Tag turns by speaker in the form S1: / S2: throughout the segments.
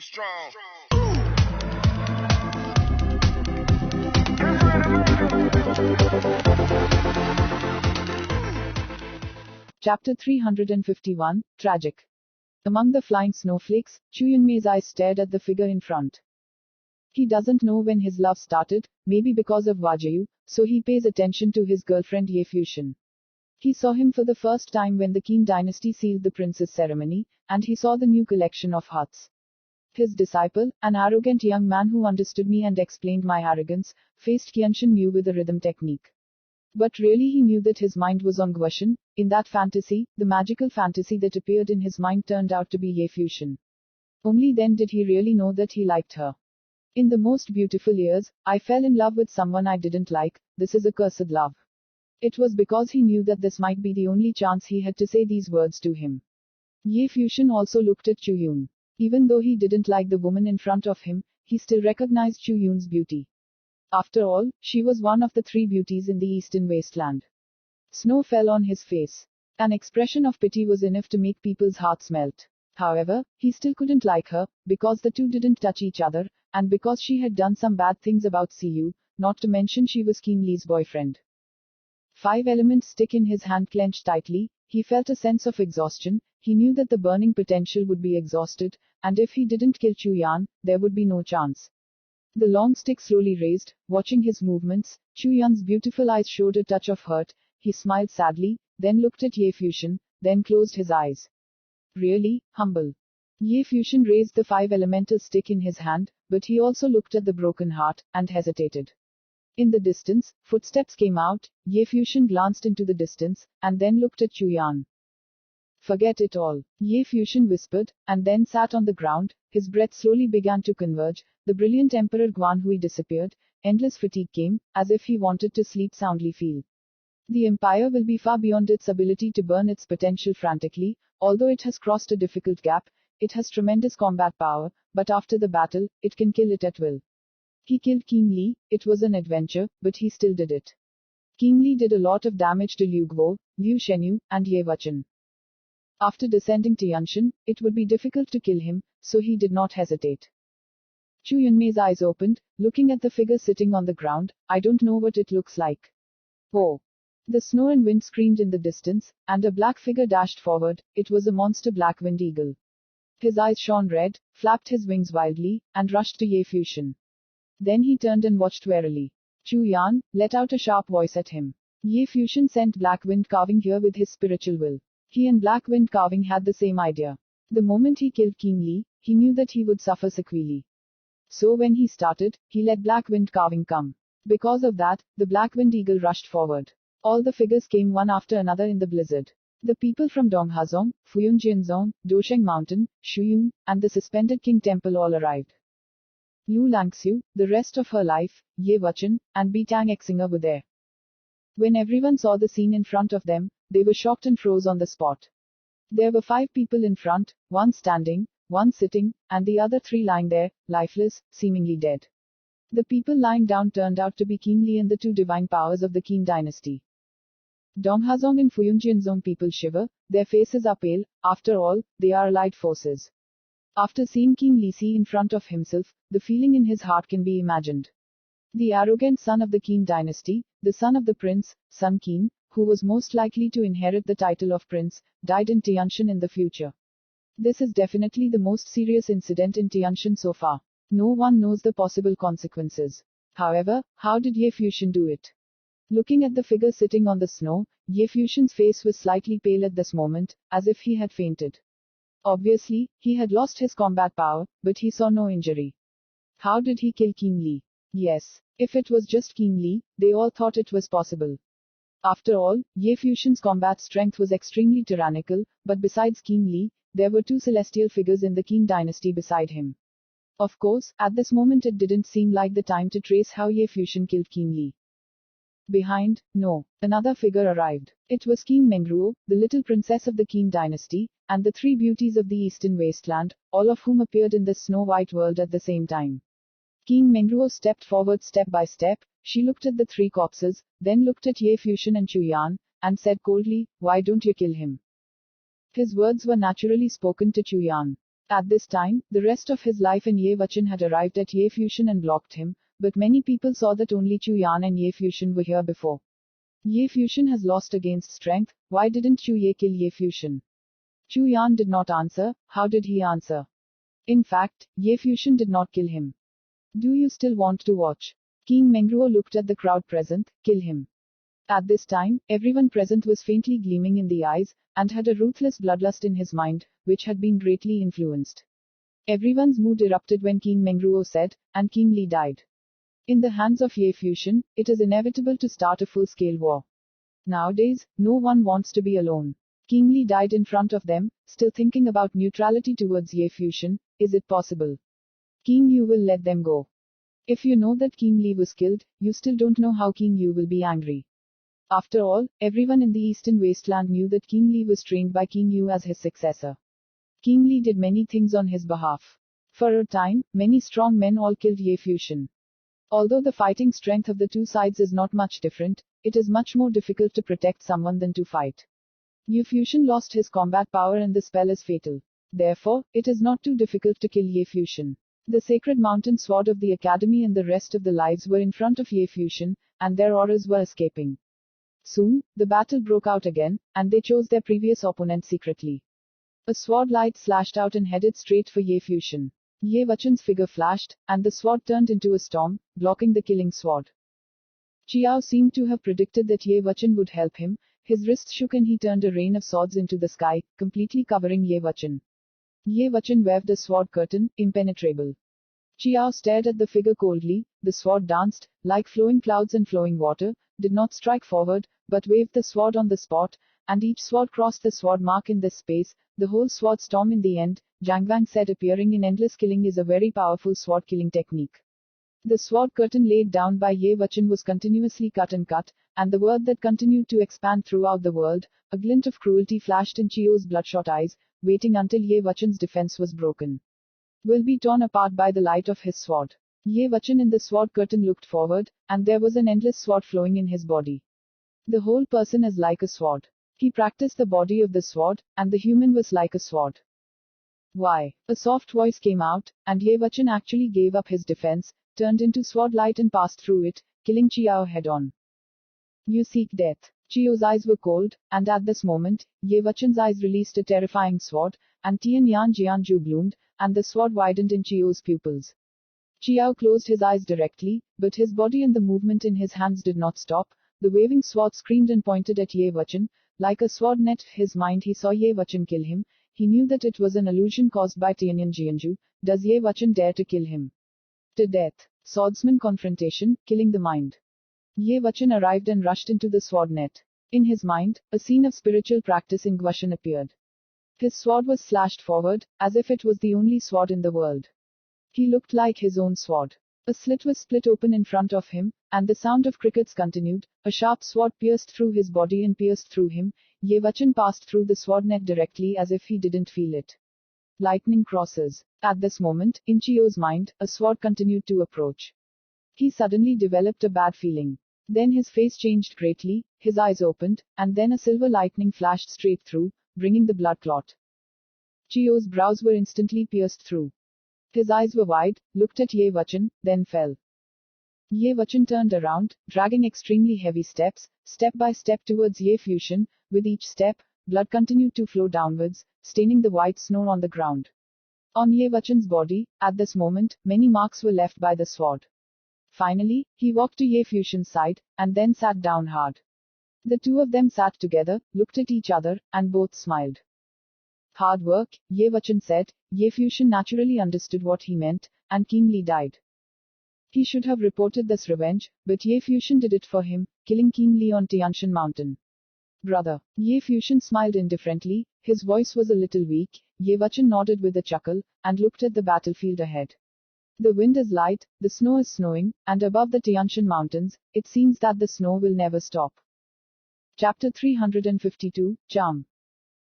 S1: strong.
S2: Chapter 351, Tragic. Among the flying snowflakes, Chu Yunmei's eyes stared at the figure in front. He doesn't know when his love started, maybe because of Wajayu, so he pays attention to his girlfriend Ye Fuxian. He saw him for the first time when the Qin dynasty sealed the prince's ceremony, and he saw the new collection of huts. His disciple, an arrogant young man who understood me and explained my arrogance, faced Qianshan Mu with a rhythm technique. But really he knew that his mind was on Guoshan. In that fantasy, the magical fantasy that appeared in his mind turned out to be Ye Fuxian. Only then did he really know that he liked her. In the most beautiful years, I fell in love with someone I didn't like. This is a cursed love. It was because he knew that this might be the only chance he had to say these words to him. Ye Fuxian also looked at Chu Yun. Even though he didn't like the woman in front of him, he still recognized Chu Yun's beauty. After all, she was one of the three beauties in the eastern wasteland. Snow fell on his face. An expression of pity was enough to make people's hearts melt. However, he still couldn't like her, because the two didn't touch each other, and because she had done some bad things about Siyu, not to mention she was Qin Li's boyfriend. 5-element stick in his hand clenched tightly, he felt a sense of exhaustion. He knew that the burning potential would be exhausted, and if he didn't kill Chu Yan, there would be no chance. The long stick slowly raised, watching his movements. Chu Yan's beautiful eyes showed a touch of hurt. He smiled sadly, then looked at Ye Fuxian, then closed his eyes. Really, humble. Ye Fuxian raised the 5-elemental stick in his hand, but he also looked at the broken heart, and hesitated. In the distance, footsteps came out. Ye Fuxian glanced into the distance, and then looked at Chu Yan. Forget it all, Ye Fuxian whispered, and then sat on the ground. His breath slowly began to converge. The brilliant Emperor Guanhui disappeared. Endless fatigue came, as if he wanted to sleep soundly. Feel. The empire will be far beyond its ability to burn its potential frantically. Although it has crossed a difficult gap, it has tremendous combat power, but after the battle, it can kill it at will. He killed Qin Li. It was an adventure, but he still did it. Qin Li did a lot of damage to Liu Guo, Liu Shenyu, and Ye Wuchen. After descending Tianshan, it would be difficult to kill him, so he did not hesitate. Chu Yunmei's eyes opened, looking at the figure sitting on the ground. I don't know what it looks like. Oh. The snow and wind screamed in the distance, and a black figure dashed forward. It was a monster black-winged eagle. His eyes shone red, flapped his wings wildly, and rushed to Ye Fuxian. Then he turned and watched warily. Chu Yan let out a sharp voice at him. Ye Fuxian sent Black Wind Carving here with his spiritual will. He and Black Wind Carving had the same idea. The moment he killed Qin Li, he knew that he would suffer sequelae. So when he started, he let Black Wind Carving come. Because of that, the Black Wind Eagle rushed forward. All the figures came one after another in the blizzard. The people from Donghazong, Fuyunjianzong, Dosheng Mountain, Shuyun, and the Suspended King Temple all arrived. Lu Langxiu, the rest of her life, Ye Wuchen, and Bitang Exinger were there. When everyone saw the scene in front of them, they were shocked and froze on the spot. There were 5 people in front, one standing, one sitting, and the other 3 lying there, lifeless, seemingly dead. The people lying down turned out to be Qin Li and the 2 divine powers of the Qin dynasty. Donghazong and Fuyunjianzong people shiver, their faces are pale. After all, they are allied forces. After seeing Qin Li see in front of himself, the feeling in his heart can be imagined. The arrogant son of the Qin dynasty, the son of the prince, Sun Qin, who was most likely to inherit the title of prince, died in Tianshan in the future. This is definitely the most serious incident in Tianshan so far. No one knows the possible consequences. However, how did Ye Fuxian do it? Looking at the figure sitting on the snow, Ye Fuxian's face was slightly pale at this moment, as if he had fainted. Obviously, he had lost his combat power, but he saw no injury. How did he kill Qin Li? Yes, if it was just Qin Li, they all thought it was possible. After all, Ye Fuxian's combat strength was extremely tyrannical, but besides Qin Li, there were 2 celestial figures in the Qin dynasty beside him. Of course, at this moment it didn't seem like the time to trace how Ye Fuxian killed Qin Li. Behind, no, another figure arrived. It was Qin Mengruo, the little princess of the Qin dynasty, and the 3 beauties of the eastern wasteland, all of whom appeared in this snow-white world at the same time. Qin Mengruo stepped forward step by step. She looked at the 3 corpses, then looked at Ye Fuxian and Chu Yan, and said coldly, "Why don't you kill him?" His words were naturally spoken to Chu Yan. At this time, the rest of his life in Ye Wachun had arrived at Ye Fusion and blocked him, but many people saw that only Chu Yan and Ye Fusion were here before. Ye Fusion has lost against strength, why didn't Chu Ye kill Ye Fusion? Chu Yan did not answer, how did he answer? In fact, Ye Fusion did not kill him. Do you still want to watch? King Mengruo looked at the crowd present, kill him. At this time, everyone present was faintly gleaming in the eyes, and had a ruthless bloodlust in his mind, which had been greatly influenced. Everyone's mood erupted when King Mengruo said, and King Li died. In the hands of Ye Fusion, it is inevitable to start a full-scale war. Nowadays, no one wants to be alone. King Li died in front of them, still thinking about neutrality towards Ye Fusion. Is it possible? King Yu will let them go. If you know that King Li was killed, you still don't know how King Yu will be angry. After all, everyone in the Eastern Wasteland knew that King Li was trained by King Yu as his successor. King Li did many things on his behalf. For a time, many strong men all killed Ye Fusion. Although the fighting strength of the two sides is not much different, it is much more difficult to protect someone than to fight. Ye Fusion lost his combat power and the spell is fatal. Therefore, it is not too difficult to kill Ye Fusion. The sacred mountain sword of the academy and the rest of the lives were in front of Ye Fusion, and their auras were escaping. Soon, the battle broke out again, and they chose their previous opponent secretly. A sword light slashed out and headed straight for Ye Fusion. Ye Wachun's figure flashed, and the sword turned into a storm, blocking the killing sword. Chiao seemed to have predicted that Ye Wachun would help him. His wrist shook and he turned a rain of swords into the sky, completely covering Ye Wachun. Ye Wachun waved a sword curtain, impenetrable. Chiao stared at the figure coldly. The sword danced, like flowing clouds and flowing water, did not strike forward, but waved the sword on the spot, and each sword crossed the sword mark in this space, the whole sword storm in the end. Zhang Wang said appearing in endless killing is a very powerful sword killing technique. The sword curtain laid down by Ye Wachun was continuously cut, and the word that continued to expand throughout the world. A glint of cruelty flashed in Chiao's bloodshot eyes, waiting until Ye Wachun's defense was broken. Will be torn apart by the light of his sword. Ye Wachun in the sword curtain looked forward, and there was an endless sword flowing in his body. The whole person is like a sword. He practiced the body of the sword, and the human was like a sword. Why? A soft voice came out, and Ye Wachun actually gave up his defense, turned into sword light and passed through it, killing Chiao head on. You seek death. Chiao's eyes were cold, and at this moment, Ye Wachun's eyes released a terrifying sword, and Tian Yan Jianzhu bloomed, and the sword widened in Chiao's pupils. Chiao closed his eyes directly, but his body and the movement in his hands did not stop. The waving sword screamed and pointed at Ye Wachun. Like a sword net, his mind he saw Ye Wachun kill him. He knew that it was an illusion caused by Tianyan Jianzhu. Does Ye Wachun dare to kill him? To death. Swordsman confrontation, killing the mind. Ye Wachun arrived and rushed into the sword net. In his mind, a scene of spiritual practice in Gwashan appeared. His sword was slashed forward, as if it was the only sword in the world. He looked like his own sword. A slit was split open in front of him, and the sound of crickets continued. A sharp sword pierced through his body and pierced through him. Ye Wachun passed through the sword net directly as if he didn't feel it. Lightning crosses. At this moment, in Chiao's mind, a sword continued to approach. He suddenly developed a bad feeling. Then his face changed greatly, his eyes opened, and then a silver lightning flashed straight through, bringing the blood clot. Chiao's brows were instantly pierced through. His eyes were wide, looked at Ye Wachun, then fell. Ye Wachun turned around, dragging extremely heavy steps, step by step towards Ye Fusion. With each step, blood continued to flow downwards, staining the white snow on the ground. On Ye Wachun's body, at this moment, many marks were left by the sword. Finally, he walked to Ye Fusion's side, and then sat down hard. The two of them sat together, looked at each other, and both smiled. Hard work, Ye Wachun said. Ye Fusion naturally understood what he meant, and King Li died. He should have reported this revenge, but Ye Fusion did it for him, killing King Li on Tianshan Mountain. Brother. Ye Fusion smiled indifferently, his voice was a little weak. Ye Wachun nodded with a chuckle, and looked at the battlefield ahead. The wind is light, the snow is snowing, and above the Tianshan Mountains, it seems that the snow will never stop. Chapter 352, Charm.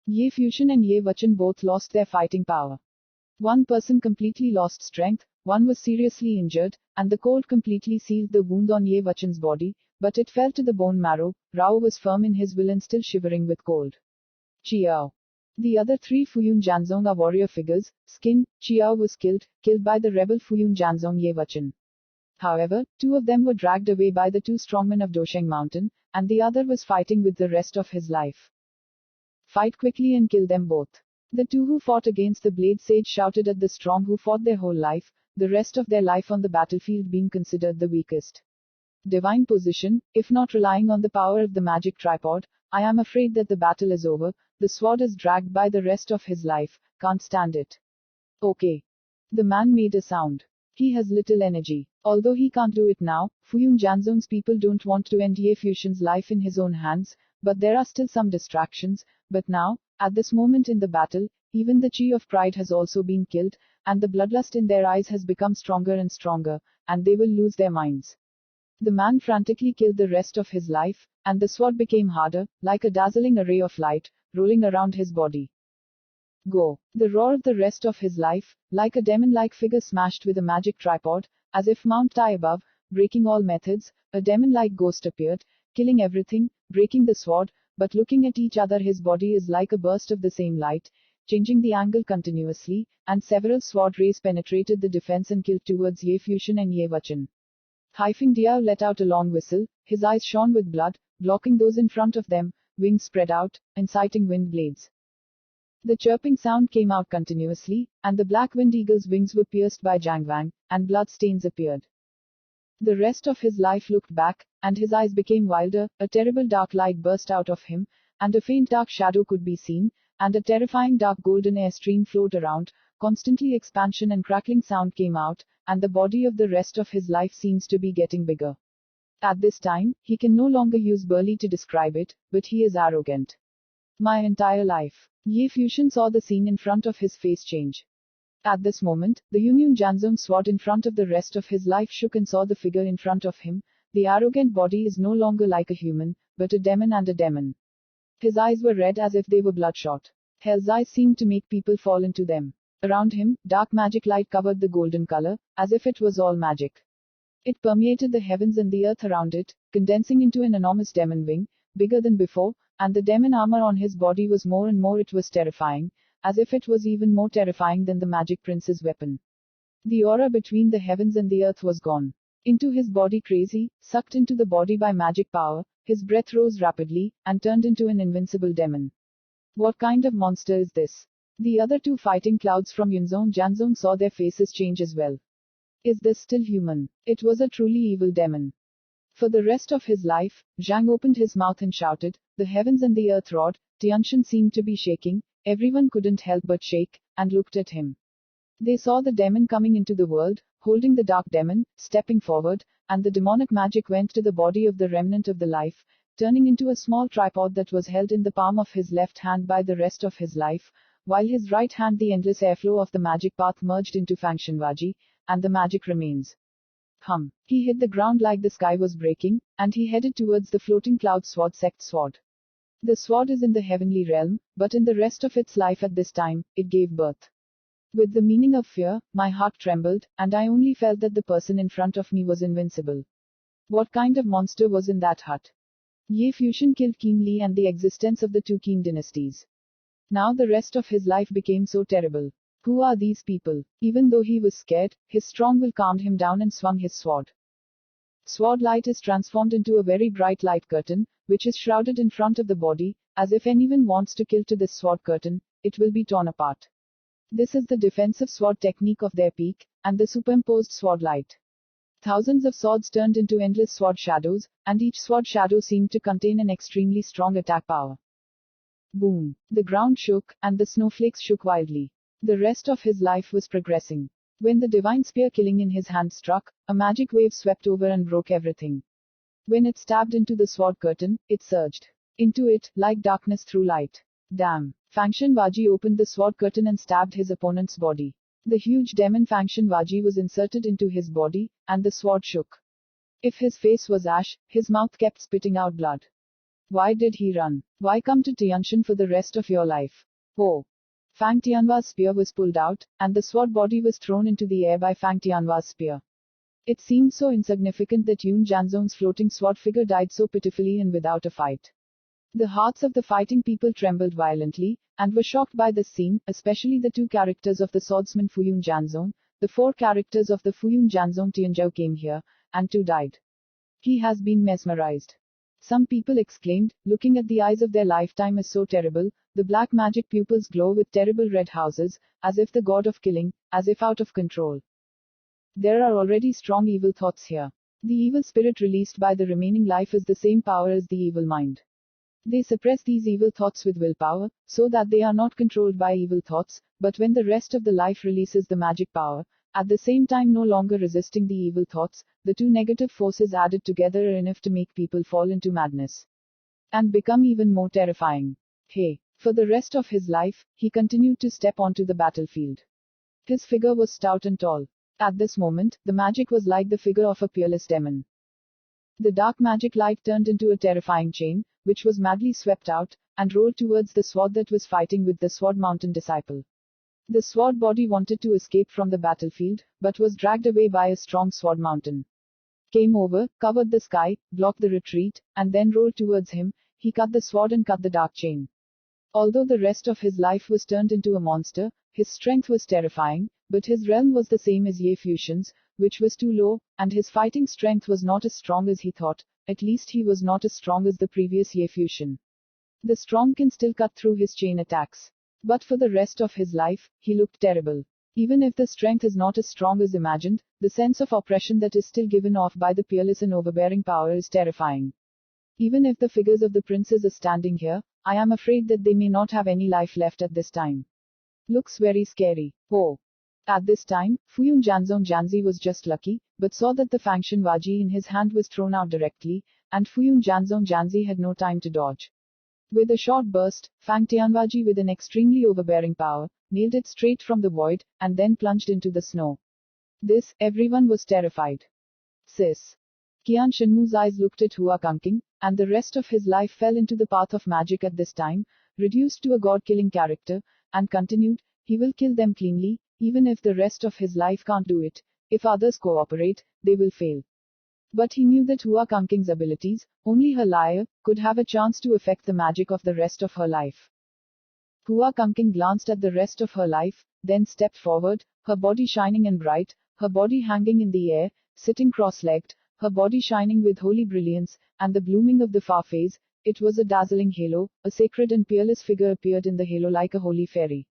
S2: Ye Fusion and Ye Wachun both lost their fighting power. One person completely lost strength, one was seriously injured, and the cold completely sealed the wound on Ye Wachun's body, but it fell to the bone marrow. Rao was firm in his will and still shivering with cold. Chiao. The other three Fuyun Janzong are warrior figures. Skin, Chiao was killed by the rebel Fuyun Janzong Ye Wachan. However, two of them were dragged away by the two strongmen of Dosheng Mountain, and the other was fighting with the rest of his life. Fight quickly and kill them both. The two who fought against the Blade Sage shouted at the strong who fought their whole life, the rest of their life on the battlefield being considered the weakest. Divine position, if not relying on the power of the magic tripod, I am afraid that the battle is over, the sword is dragged by the rest of his life, can't stand it. Okay. The man made a sound. He has little energy. Although he can't do it now, Fuyun Janzong's people don't want to end Ye Fusion's life in his own hands, but there are still some distractions, but now, at this moment in the battle, even the Chi of Pride has also been killed, and the bloodlust in their eyes has become stronger and stronger, and they will lose their minds. The man frantically killed the rest of his life, and the sword became harder, like a dazzling array of light, rolling around his body. Go. The roar of the rest of his life, like a demon-like figure smashed with a magic tripod, as if Mount Tai above, breaking all methods, a demon-like ghost appeared, killing everything, breaking the sword, but looking at each other his body is like a burst of the same light, changing the angle continuously, and several sword rays penetrated the defense and killed towards Ye Fusion and Ye Wachan. Haifeng Diao let out a long whistle, his eyes shone with blood, blocking those in front of them, wings spread out, inciting wind blades. The chirping sound came out continuously, and the black wind eagle's wings were pierced by Zhang Wang, and blood stains appeared. The rest of his life looked back, and his eyes became wilder, a terrible dark light burst out of him, and a faint dark shadow could be seen, and a terrifying dark golden air stream flowed around, constantly expansion and crackling sound came out, and the body of the rest of his life seems to be getting bigger. At this time, he can no longer use burly to describe it, but he is arrogant. My entire life. Ye Fusion saw the scene in front of his face change. At this moment, the Yungyun Janzong sword in front of the rest of his life shook and saw the figure in front of him. The arrogant body is no longer like a human, but a demon and a demon. His eyes were red as if they were bloodshot. Hell's eyes seemed to make people fall into them. Around him, dark magic light covered the golden color, as if it was all magic. It permeated the heavens and the earth around it, condensing into an enormous demon wing, bigger than before, and the demon armor on his body was more and more it was terrifying, as if it was even more terrifying than the magic prince's weapon. The aura between the heavens and the earth was gone. Into his body crazy, sucked into the body by magic power, his breath rose rapidly, and turned into an invincible demon. What kind of monster is this? The other two fighting clouds from Yunzong Janzong saw their faces change as well. Is this still human? It was a truly evil demon. For the rest of his life, Zhang opened his mouth and shouted, the heavens and the earth roared, Tianshan seemed to be shaking, everyone couldn't help but shake, and looked at him. They saw the demon coming into the world, holding the dark demon, stepping forward, and the demonic magic went to the body of the remnant of the life, turning into a small tripod that was held in the palm of his left hand by the rest of his life, while his right hand the endless airflow of the magic path merged into Fangshanwaji, and the magic remains. He hit the ground like the sky was breaking, and he headed towards the floating cloud sword sect sword. The sword is in the heavenly realm, but in the rest of its life at this time, it gave birth. With the meaning of fear, my heart trembled, and I only felt that the person in front of me was invincible. What kind of monster was in that hut? Ye Fusion killed Qin Li and the existence of the two Qin dynasties. Now the rest of his life became so terrible. Who are these people? Even though he was scared, his strong will calmed him down and swung his sword. Sword light is transformed into a very bright light curtain, which is shrouded in front of the body, as if anyone wants to kill to this sword curtain, it will be torn apart. This is the defensive sword technique of their peak, and the superimposed sword light. Thousands of swords turned into endless sword shadows, and each sword shadow seemed to contain an extremely strong attack power. Boom! The ground shook, and the snowflakes shook wildly. The rest of his life was progressing. When the divine spear killing in his hand struck, a magic wave swept over and broke everything. When it stabbed into the sword curtain, it surged into it, like darkness through light. Damn! Fangshanwaji opened the sword curtain and stabbed his opponent's body. The huge demon Fangshanwaji was inserted into his body, and the sword shook. If his face was ash, his mouth kept spitting out blood. Why did he run? Why come to Tianshan for the rest of your life? Oh! Fang Tianhua's spear was pulled out, and the sword body was thrown into the air by Fang Tianhua's spear. It seemed so insignificant that Yun Janzong's floating sword figure died so pitifully and without a fight. The hearts of the fighting people trembled violently, and were shocked by this scene, especially the two characters of the swordsman Fuyun Janzong. The four characters of the Fuyun Janzong Tianzhou came here, and two died. He has been mesmerized. Some people exclaimed, looking at the eyes of their lifetime is so terrible, the black magic pupils glow with terrible red houses, as if the god of killing, as if out of control. There are already strong evil thoughts here. The evil spirit released by the remaining life is the same power as the evil mind. They suppress these evil thoughts with willpower, so that they are not controlled by evil thoughts, but when the rest of the life releases the magic power, at the same time no longer resisting the evil thoughts, the two negative forces added together are enough to make people fall into madness. And become even more terrifying. Hey! For the rest of his life, he continued to step onto the battlefield. His figure was stout and tall. At this moment, the magic was like the figure of a peerless demon. The dark magic light turned into a terrifying chain, which was madly swept out, and rolled towards the sword that was fighting with the Sword Mountain disciple. The sword body wanted to escape from the battlefield, but was dragged away by a strong sword mountain. Came over, covered the sky, blocked the retreat, and then rolled towards him. He cut the sword and cut the dark chain. Although the rest of his life was turned into a monster, his strength was terrifying, but his realm was the same as Ye Fusion's, which was too low, and his fighting strength was not as strong as he thought, at least he was not as strong as the previous Ye Fusion. The strong can still cut through his chain attacks. But for the rest of his life, he looked terrible. Even if the strength is not as strong as imagined, the sense of oppression that is still given off by the peerless and overbearing power is terrifying. Even if the figures of the princes are standing here, I am afraid that they may not have any life left at this time. Looks very scary. Oh. At this time, Fuyun Janzong Janzi was just lucky, but saw that the Fangshan Waji in his hand was thrown out directly, and Fuyun Janzong Janzi had no time to dodge. With a short burst, Fang Tianwaji with an extremely overbearing power, nailed it straight from the void, and then plunged into the snow. This, everyone was terrified. Sis. Qian Shenmu's eyes looked at Hua Kangqing, and the rest of his life fell into the path of magic at this time, reduced to a god-killing character, and continued, he will kill them cleanly, even if the rest of his life can't do it. If others cooperate, they will fail. But he knew that Hua Kangqing's abilities, only her lyre, could have a chance to affect the magic of the rest of her life. Hua Kangqing glanced at the rest of her life, then stepped forward, her body shining and bright, her body hanging in the air, sitting cross-legged, her body shining with holy brilliance, and the blooming of the far phase. It was a dazzling halo, a sacred and peerless figure appeared in the halo like a holy fairy.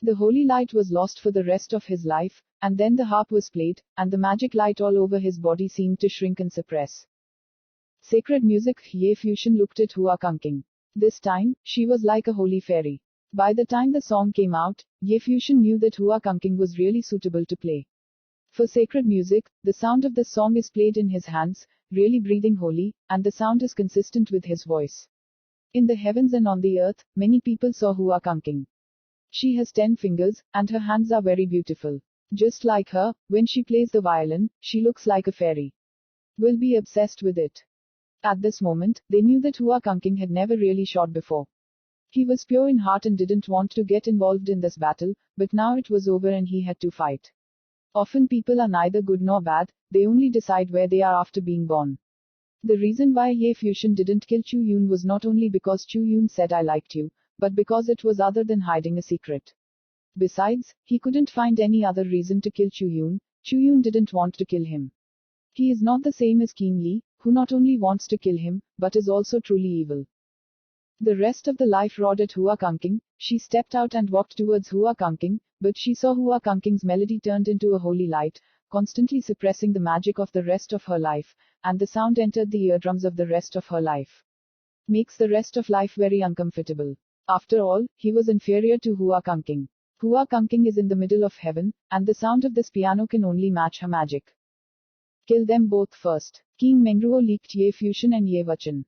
S2: The holy light was lost for the rest of his life, and then the harp was played, and the magic light all over his body seemed to shrink and suppress. Sacred music. Ye Fusion looked at Hua Kangqing. This time, she was like a holy fairy. By the time the song came out, Ye Fusion knew that Hua Kangqing was really suitable to play. For sacred music, the sound of the song is played in his hands, really breathing holy, and the sound is consistent with his voice. In the heavens and on the earth, many people saw Hua Kangqing. She has 10 fingers, and her hands are very beautiful. Just like her, when she plays the violin, she looks like a fairy. Will be obsessed with it. At this moment, they knew that Hua Kangqing had never really shot before. He was pure in heart and didn't want to get involved in this battle, but now it was over and he had to fight. Often people are neither good nor bad, they only decide where they are after being born. The reason why Ye Fusion didn't kill Chu Yun was not only because Chu Yun said I liked you, but because it was other than hiding a secret. Besides, he couldn't find any other reason to kill Chu Yun. Chu Yun didn't want to kill him. He is not the same as Qin Li, who not only wants to kill him, but is also truly evil. The rest of the life roared at Hua Kangqing. She stepped out and walked towards Hua Kangqing, but she saw Hua Kangqing's melody turned into a holy light, constantly suppressing the magic of the rest of her life, and the sound entered the eardrums of the rest of her life. Makes the rest of life very uncomfortable. After all, he was inferior to Hua Kangqing. Hua Kangqing is in the middle of heaven, and the sound of this piano can only match her magic. Kill them both first. Qin Mengruo leaked Ye Fusion and Ye Wuchen.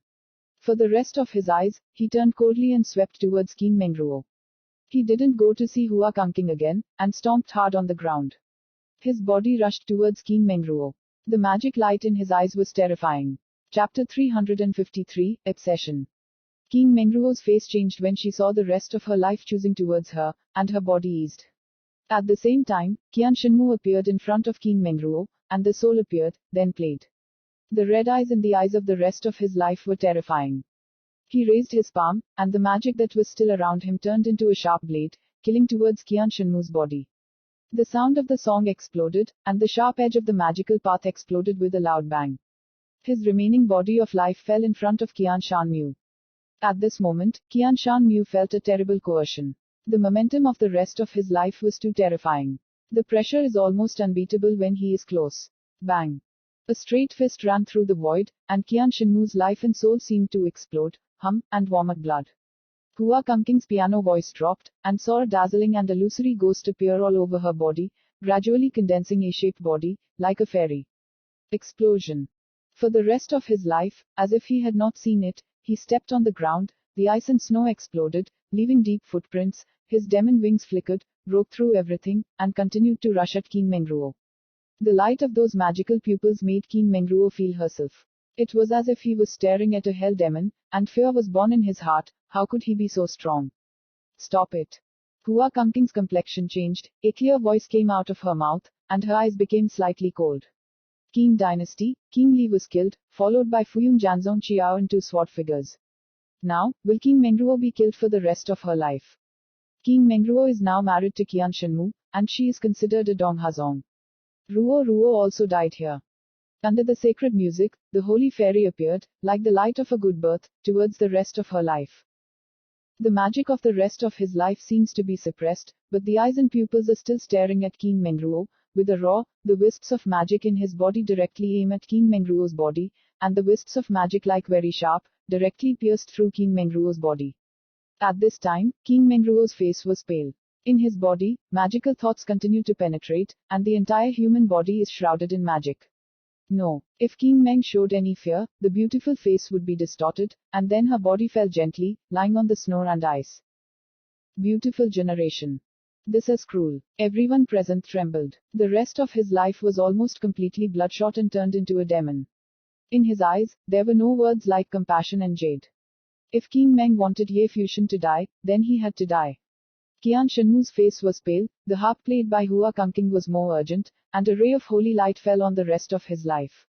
S2: For the rest of his eyes, he turned coldly and swept towards Qin Mengruo. He didn't go to see Hua Kangqing again, and stomped hard on the ground. His body rushed towards Qin Mengruo. The magic light in his eyes was terrifying. Chapter 353, Obsession. Qin Mengruo's face changed when she saw the rest of her life choosing towards her, and her body eased. At the same time, Qian Shenmu appeared in front of Qin Mengruo, and the soul appeared, then played. The red eyes in the eyes of the rest of his life were terrifying. He raised his palm, and the magic that was still around him turned into a sharp blade, killing towards Qian Shenmu's body. The sound of the song exploded, and the sharp edge of the magical path exploded with a loud bang. His remaining body of life fell in front of Qian Shanmu. At this moment, Qian Shanmu felt a terrible coercion. The momentum of the rest of his life was too terrifying. The pressure is almost unbeatable when he is close. Bang! A straight fist ran through the void, and Qian Shenmu's life and soul seemed to explode, and vomit blood. Hua Kangking's piano voice dropped, and saw a dazzling and illusory ghost appear all over her body, gradually condensing a-shaped body, like a fairy. Explosion. For the rest of his life, as if he had not seen it, he stepped on the ground, the ice and snow exploded, leaving deep footprints, his demon wings flickered, broke through everything, and continued to rush at Qin Mengruo. The light of those magical pupils made Qin Mengruo feel herself. It was as if he was staring at a hell demon, and fear was born in his heart. How could he be so strong? Stop it. Hua Kangking's complexion changed, a clear voice came out of her mouth, and her eyes became slightly cold. Qin Dynasty, King Li was killed, followed by Fuyun Janzong Qiao and two sword figures. Now, will Qin Mengruo be killed for the rest of her life? Qin Mengruo is now married to Qian Shenmu, and she is considered a Donghazong. Ruo also died here. Under the sacred music, the holy fairy appeared, like the light of a good birth, towards the rest of her life. The magic of the rest of his life seems to be suppressed, but the eyes and pupils are still staring at Qin Mengruo. With a roar, the wisps of magic in his body directly aim at Qin Mengruo's body, and the wisps of magic, like very sharp, directly pierced through Qin Mengruo's body. At this time, Qin Mengruo's face was pale. In his body, magical thoughts continue to penetrate, and the entire human body is shrouded in magic. No. If Qin Meng showed any fear, the beautiful face would be distorted, and then her body fell gently, lying on the snow and ice. Beautiful generation. This is cruel. Everyone present trembled. The rest of his life was almost completely bloodshot and turned into a demon. In his eyes, there were no words like compassion and jade. If Qin Meng wanted Ye Fuxian to die, then he had to die. Qian Shenmu's face was pale, the harp played by Hua Kangking was more urgent, and a ray of holy light fell on the rest of his life.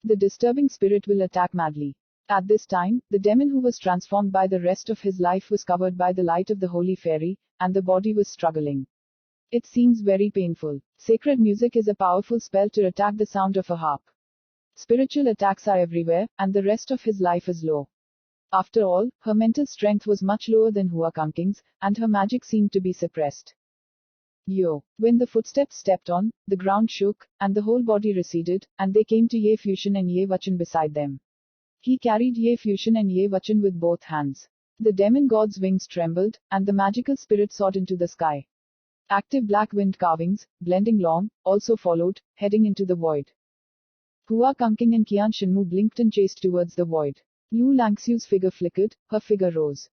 S2: The disturbing spirit will attack madly. At this time, the demon who was transformed by the rest of his life was covered by the light of the holy fairy, and the body was struggling. It seems very painful. Sacred music is a powerful spell to attack the sound of a harp. Spiritual attacks are everywhere, and the rest of his life is low. After all, her mental strength was much lower than Hua Kangking's, and her magic seemed to be suppressed. Yo! When the footsteps stepped on, the ground shook, and the whole body receded, and they came to Ye Fuxian and Ye Wuchen beside them. He carried Ye Fuxian and Ye Wuchen with both hands. The demon god's wings trembled, and the magical spirit soared into the sky. Active black wind carvings, blending long, also followed, heading into the void. Hua Kangking and Qian Shenmu blinked and chased towards the void. Lu Langxiu's figure flickered, her figure rose.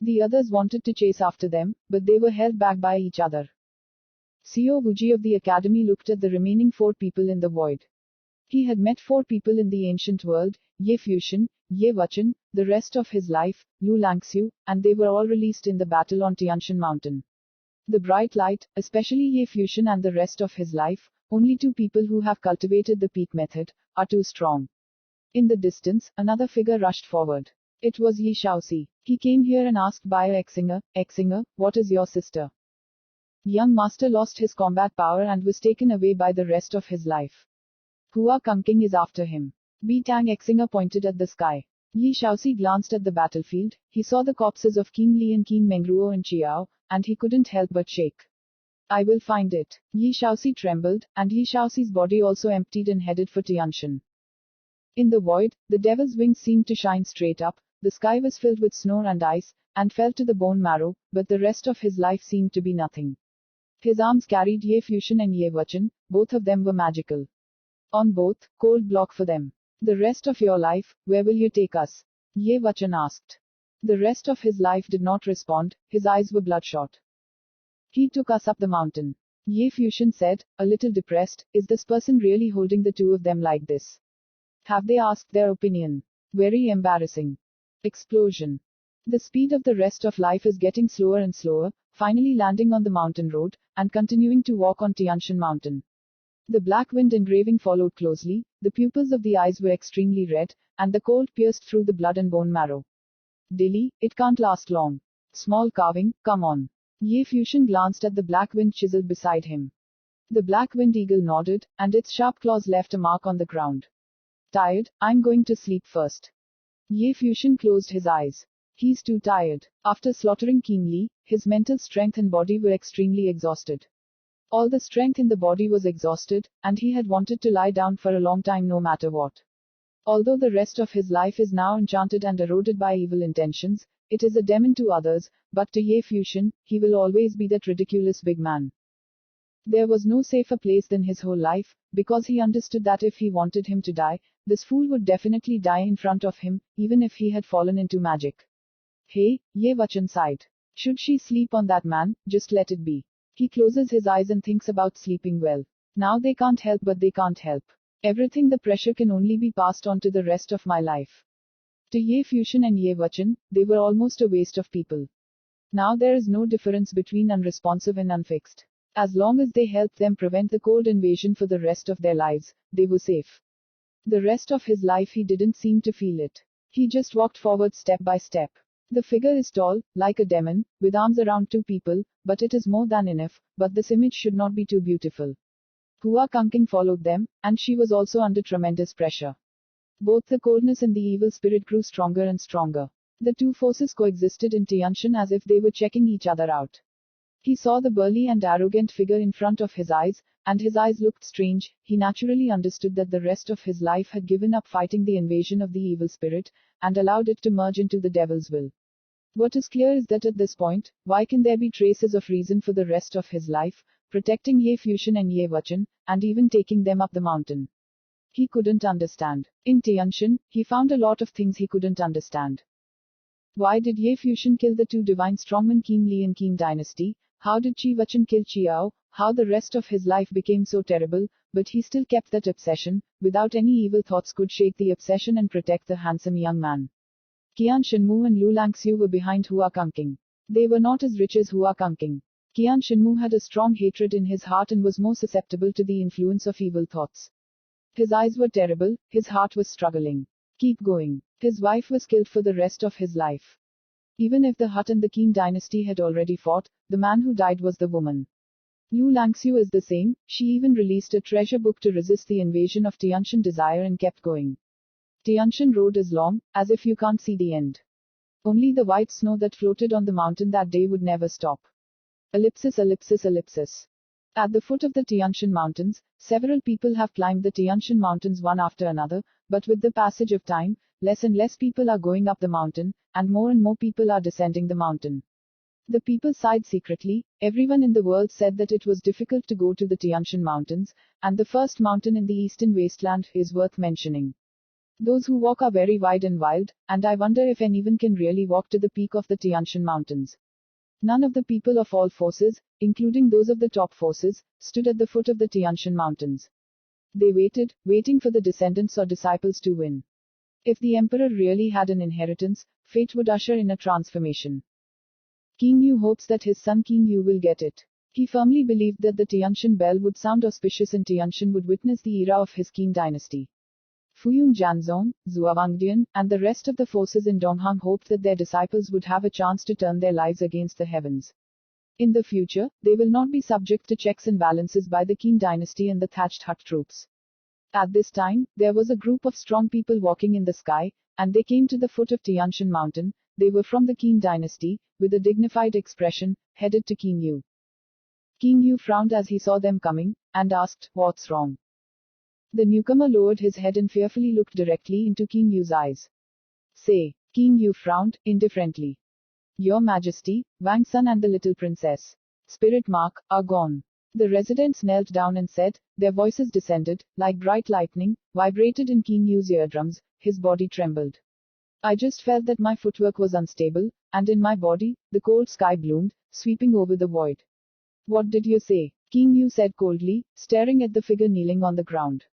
S2: The others wanted to chase after them, but they were held back by each other. Xiao Wuji of the academy looked at the remaining 4 people in the void. He had met 4 people in the ancient world, Ye Fuxian, Ye Wuchen, the rest of his life, Lu Langxiu, and they were all released in the battle on Tianshan Mountain. The bright light, especially Ye Fuxian and the rest of his life, only 2 people who have cultivated the peak method, are too strong. In the distance, another figure rushed forward. It was Yi Shaoxi. He came here and asked by Exinger, what is your sister? Young master lost his combat power and was taken away by the rest of his life. Hua Kangking is after him. Bi Tang Exinger pointed at the sky. Yi Shaoxi glanced at the battlefield, he saw the corpses of King Li and Qin Mengruo and Qiao, and he couldn't help but shake. I will find it. Yi Shaoxi trembled, and Yi Shaoxi's body also emptied and headed for Tianshan. In the void, the devil's wings seemed to shine straight up, the sky was filled with snow and ice, and fell to the bone marrow, but the rest of his life seemed to be nothing. His arms carried Ye Fuxian and Ye Wuchen, both of them were magical. On both, cold block for them. The rest of your life, where will you take us? Ye Wuchen asked. The rest of his life did not respond, his eyes were bloodshot. He took us up the mountain. Ye Fuxian said, a little depressed, is this person really holding the 2 of them like this? Have they asked their opinion? Very embarrassing. Explosion. The speed of the rest of life is getting slower and slower, finally landing on the mountain road, and continuing to walk on Tianshan Mountain. The black wind engraving followed closely, the pupils of the eyes were extremely red, and the cold pierced through the blood and bone marrow. Dilly, it can't last long. Small carving, come on. Ye Fusion glanced at the black wind chisel beside him. The black wind eagle nodded, and its sharp claws left a mark on the ground. Tired, I'm going to sleep first. Ye Fusion closed his eyes. He's too tired. After slaughtering King Li, his mental strength and body were extremely exhausted. All the strength in the body was exhausted, and he had wanted to lie down for a long time no matter what. Although the rest of his life is now enchanted and eroded by evil intentions, it is a demon to others, but to Ye Fusion, he will always be that ridiculous big man. There was no safer place than his whole life, because he understood that if he wanted him to die, this fool would definitely die in front of him, even if he had fallen into magic. Hey, Ye Vachan sighed. Should she sleep on that man, just let it be. He closes his eyes and thinks about sleeping well. Now they can't help but they can't help. Everything the pressure can only be passed on to the rest of my life. To Ye Fusion and Ye Vachan, they were almost a waste of people. Now there is no difference between unresponsive and unfixed. As long as they helped them prevent the cold invasion for the rest of their lives, they were safe. The rest of his life he didn't seem to feel it. He just walked forward step by step. The figure is tall, like a demon, with arms around two people, but it is more than enough, but this image should not be too beautiful. Hua Kunking followed them, and she was also under tremendous pressure. Both the coldness and the evil spirit grew stronger and stronger. The two forces coexisted in Tianshan as if they were checking each other out. He saw the burly and arrogant figure in front of his eyes, and his eyes looked strange. He naturally understood that the rest of his life had given up fighting the invasion of the evil spirit, and allowed it to merge into the devil's will. What is clear is that at this point, why can there be traces of reason for the rest of his life, protecting Ye Fusion and Ye Vachan, and even taking them up the mountain? He couldn't understand. In Tianshan, he found a lot of things he couldn't understand. Why did Ye Fusion kill the two divine strongmen Qin Li and Qin Dynasty? How did Qi Vachan kill Qiao? How the rest of his life became so terrible, but he still kept that obsession, without any evil thoughts could shake the obsession and protect the handsome young man. Qian Shenmu and Lu Langxiu were behind Hua Kunking. They were not as rich as Hua Kunking. Qian Shenmu had a strong hatred in his heart and was more susceptible to the influence of evil thoughts. His eyes were terrible, his heart was struggling. Keep going. His wife was killed for the rest of his life. Even if the Hut and the Qin dynasty had already fought, the man who died was the woman. Lu Langxiu is the same, she even released a treasure book to resist the invasion of Tianshan desire and kept going. Tianshan Road is long, as if you can't see the end. Only the white snow that floated on the mountain that day would never stop. Ellipsis, ellipsis, ellipsis. At the foot of the Tianshan Mountains, several people have climbed the Tianshan Mountains one after another, but with the passage of time, less and less people are going up the mountain, and more people are descending the mountain. The people sighed secretly. Everyone in the world said that it was difficult to go to the Tianshan Mountains, and the first mountain in the eastern wasteland is worth mentioning. Those who walk are very wide and wild, and I wonder if anyone can really walk to the peak of the Tianshan Mountains. None of the people of all forces, including those of the top forces, stood at the foot of the Tianshan Mountains. They waited, waiting for the descendants or disciples to win. If the emperor really had an inheritance, fate would usher in a transformation. King Yu hopes that his son King Yu will get it. He firmly believed that the Tianshan bell would sound auspicious and Tianshan would witness the era of his Qin dynasty. Fuyun Janzong, Zhou Wangdian, and the rest of the forces in Donghang hoped that their disciples would have a chance to turn their lives against the heavens. In the future, they will not be subject to checks and balances by the Qin dynasty and the thatched hut troops. At this time, there was a group of strong people walking in the sky, and they came to the foot of Tianshan Mountain. They were from the Qin dynasty, with a dignified expression, headed to King Yu. King Yu frowned as he saw them coming, and asked, "What's wrong?" The newcomer lowered his head and fearfully looked directly into King Yu's eyes. "Say." King Yu frowned, indifferently. "Your Majesty, Wang Sun and the little princess, Spirit Mark, are gone." The residents knelt down and said, their voices descended, like bright lightning, vibrated in King Yu's eardrums. His body trembled. "I just felt that my footwork was unstable, and in my body, the cold sky bloomed, sweeping over the void." "What did you say?" King Yu said coldly, staring at the figure kneeling on the ground.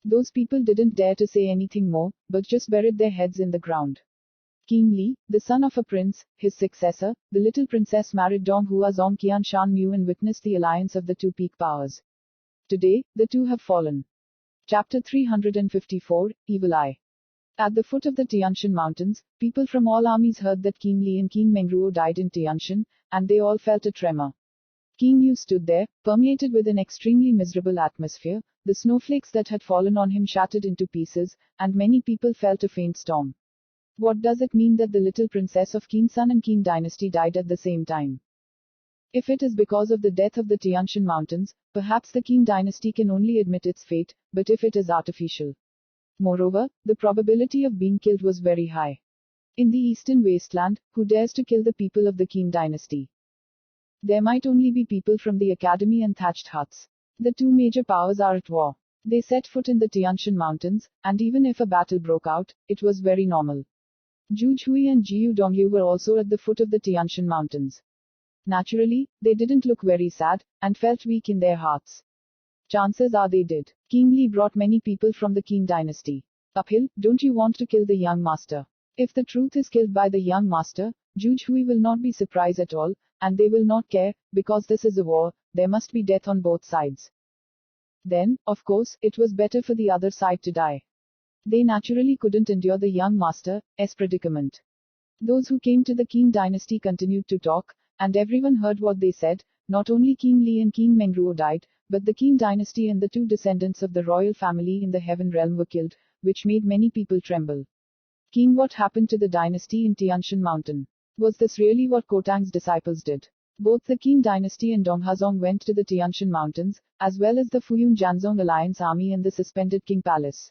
S2: Those people didn't dare to say anything more, but just buried their heads in the ground. King Li, the son of a prince, his successor, the little princess married Dong Hua Zong Qian Shan Mu and witnessed the alliance of the two peak powers. Today, the two have fallen. Chapter 354, Evil Eye. At the foot of the Tianshan Mountains, people from all armies heard that Qin Li and Qin Mengruo died in Tianshan, and they all felt a tremor. Qin Yu stood there, permeated with an extremely miserable atmosphere. The snowflakes that had fallen on him shattered into pieces, and many people felt a faint storm. What does it mean that the little princess of Qin Sun and Qin dynasty died at the same time? If it is because of the death of the Tianshan Mountains, perhaps the Qin dynasty can only admit its fate, but if it is artificial. Moreover, the probability of being killed was very high. In the eastern wasteland, who dares to kill the people of the Qin dynasty? There might only be people from the academy and thatched huts. The two major powers are at war. They set foot in the Tianshan Mountains, and even if a battle broke out, it was very normal. Zhu Chui and Jiu Dongyu were also at the foot of the Tianshan Mountains. Naturally, they didn't look very sad, and felt weak in their hearts. Chances are they did. Qin Li brought many people from the Qin dynasty. Uphill, don't you want to kill the young master? If the truth is killed by the young master, Zhu Chui will not be surprised at all, and they will not care, because this is a war, there must be death on both sides. Then, of course, it was better for the other side to die. They naturally couldn't endure the young master's predicament. Those who came to the Qin dynasty continued to talk, and everyone heard what they said. Not only Qin Li and Qin Mengruo died, but the Qin dynasty and the two descendants of the royal family in the Heaven Realm were killed, which made many people tremble. King, what happened to the dynasty in Tianshan Mountain? Was this really what Kotang's disciples did? Both the Qin dynasty and Donghazong went to the Tianshan Mountains, as well as the Fuyun Janzong alliance army and the suspended King Palace.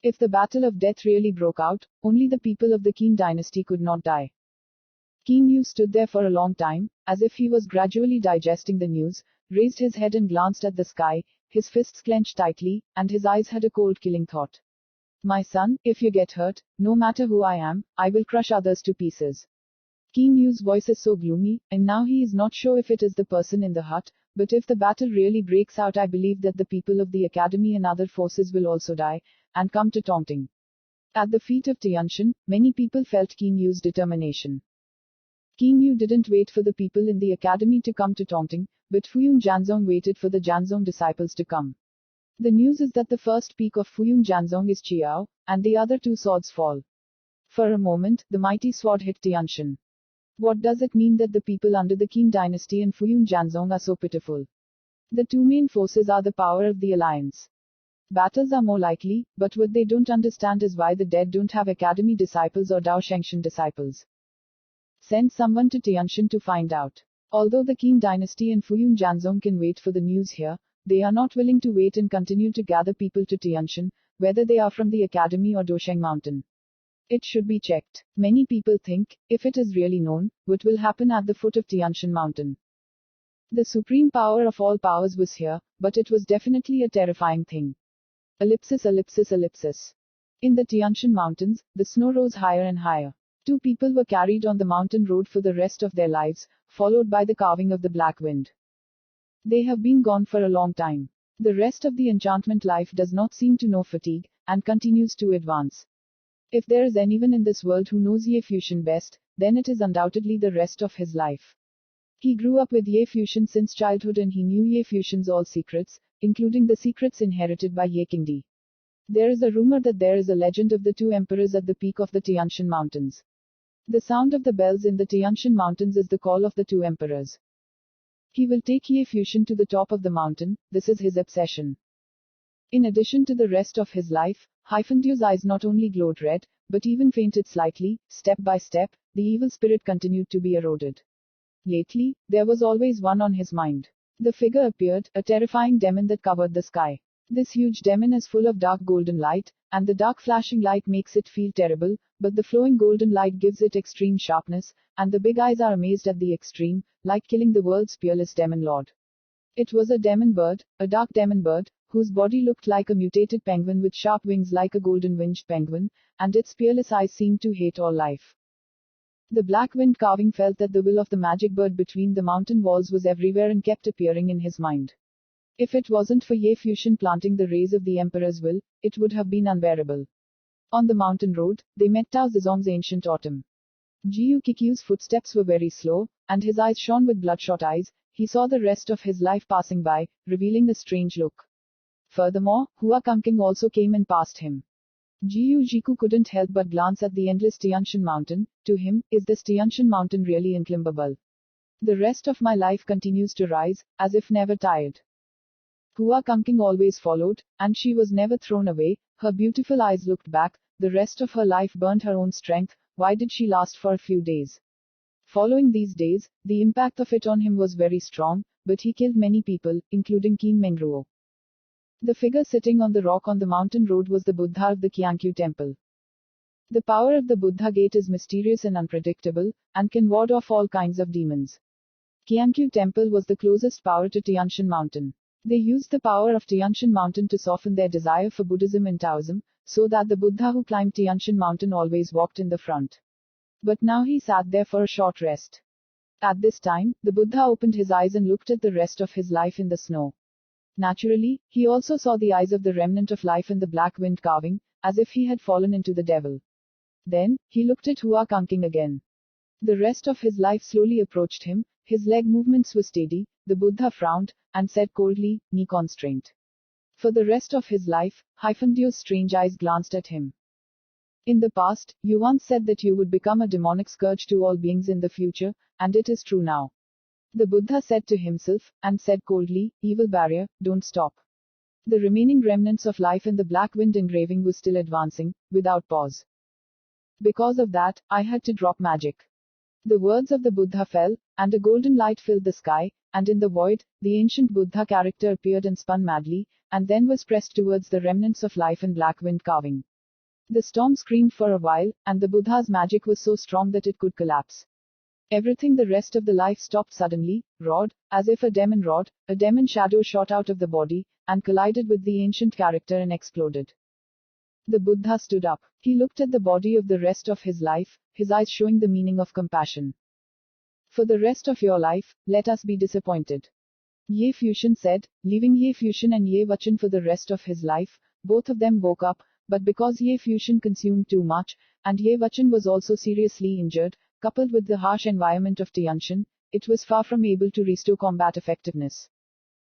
S2: If the battle of death really broke out, only the people of the Qin dynasty could not die. Qin Yu stood there for a long time, as if he was gradually digesting the news, raised his head and glanced at the sky, his fists clenched tightly, and his eyes had a cold killing thought. My son, if you get hurt, no matter who I am, I will crush others to pieces. Qin Yu's voice is so gloomy, and now he is not sure if it is the person in the hut, but if the battle really breaks out, I believe that the people of the academy and other forces will also die, and come to Tongting. At the feet of Tianshan, many people felt Qin Yu's determination. Qin Yu didn't wait for the people in the academy to come to Tongting, but Fuyun Janzong waited for the Janzong disciples to come. The news is that the first peak of Fuyun Janzong is Chiao, and the other two swords fall. For a moment, the mighty sword hit Tianshan. What does it mean that the people under the Qin dynasty and Fuyun Janzong are so pitiful? The two main forces are the power of the alliance. Battles are more likely, but what they don't understand is why the dead don't have academy disciples or Dao Shengshan disciples. Send someone to Tianshan to find out. Although the Qin dynasty and Fuyun Janzong can wait for the news here, they are not willing to wait and continue to gather people to Tianshan, whether they are from the academy or Dosheng Mountain. It should be checked. Many people think, if it is really known, what will happen at the foot of Tianshan Mountain. The supreme power of all powers was here, but it was definitely a terrifying thing. Ellipsis, ellipsis, ellipsis. In the Tianshan Mountains, the snow rose higher and higher. Two people were carried on the mountain road for the rest of their lives, followed by the carving of the black wind. They have been gone for a long time. The rest of the enchantment life does not seem to know fatigue, and continues to advance. If there is anyone in this world who knows Ye Fusion best, then it is undoubtedly the rest of his life. He grew up with Ye Fusion since childhood and he knew Ye Fusion's all secrets, including the secrets inherited by Ye Qingdi. There is a rumor that there is a legend of the two emperors at the peak of the Tianshan Mountains. The sound of the bells in the Tianshan Mountains is the call of the two emperors. He will take Ye Fusion to the top of the mountain, this is his obsession. In addition to the rest of his life, Haifantu's eyes not only glowed red, but even fainted slightly. Step by step, the evil spirit continued to be eroded. Lately, there was always one on his mind. The figure appeared, a terrifying demon that covered the sky. This huge demon is full of dark golden light, and the dark flashing light makes it feel terrible, but the flowing golden light gives it extreme sharpness, and the big eyes are amazed at the extreme, like killing the world's peerless demon lord. It was a demon bird, a dark demon bird, whose body looked like a mutated penguin with sharp wings like a golden-winged penguin, and its peerless eyes seemed to hate all life. The black wind carving felt that the will of the magic bird between the mountain walls was everywhere and kept appearing in his mind. If it wasn't for Ye Fusion planting the rays of the emperor's will, it would have been unbearable. On the mountain road, they met Tao Zizong's ancient autumn. Jiu Qiqiu's footsteps were very slow, and his eyes shone with bloodshot eyes. He saw the rest of his life passing by, revealing a strange look. Furthermore, Hua Kangking also came and passed him. Jiu Jiku couldn't help but glance at the endless Tianshan mountain. To him, is this Tianshan mountain really unclimbable? The rest of my life continues to rise, as if never tired. Hua Kangking always followed, and she was never thrown away. Her beautiful eyes looked back. The rest of her life burned her own strength. Why did she last for a few days? Following these days, the impact of it on him was very strong, but he killed many people, including Qin Mengruo. The figure sitting on the rock on the mountain road was the Buddha of the Qiankyu temple. The power of the Buddha gate is mysterious and unpredictable, and can ward off all kinds of demons. Qiankyu temple was the closest power to Tianshan mountain. They used the power of Tianshan mountain to soften their desire for Buddhism and Taoism, so that the Buddha who climbed Tianshan mountain always walked in the front. But now he sat there for a short rest. At this time, the Buddha opened his eyes and looked at the rest of his life in the snow. Naturally, he also saw the eyes of the remnant of life in the black wind carving, as if he had fallen into the devil. Then, he looked at Hua Kangking again. The rest of his life slowly approached him, his leg movements were steady. The Buddha frowned, and said coldly, "Knee constraint." For the rest of his life, Hyphendio's strange eyes glanced at him. In the past, you once said that you would become a demonic scourge to all beings in the future, and it is true now. The Buddha said to himself, and said coldly, "Evil barrier, don't stop." The remaining remnants of life in the black wind engraving was still advancing, without pause. Because of that, I had to drop magic. The words of the Buddha fell, and a golden light filled the sky, and in the void, the ancient Buddha character appeared and spun madly, and then was pressed towards the remnants of life in black wind carving. The storm screamed for a while, and the Buddha's magic was so strong that it could collapse. Everything the rest of the life stopped suddenly, roared, as if a demon roared. A demon shadow shot out of the body, and collided with the ancient character and exploded. The Buddha stood up. He looked at the body of the rest of his life, his eyes showing the meaning of compassion. For the rest of your life, let us be disappointed. Ye Fusion said, leaving Ye Fusion and Ye Wachan for the rest of his life. Both of them woke up, but because Ye Fusion consumed too much, and Ye Wachan was also seriously injured, coupled with the harsh environment of Tianshan, it was far from able to restore combat effectiveness.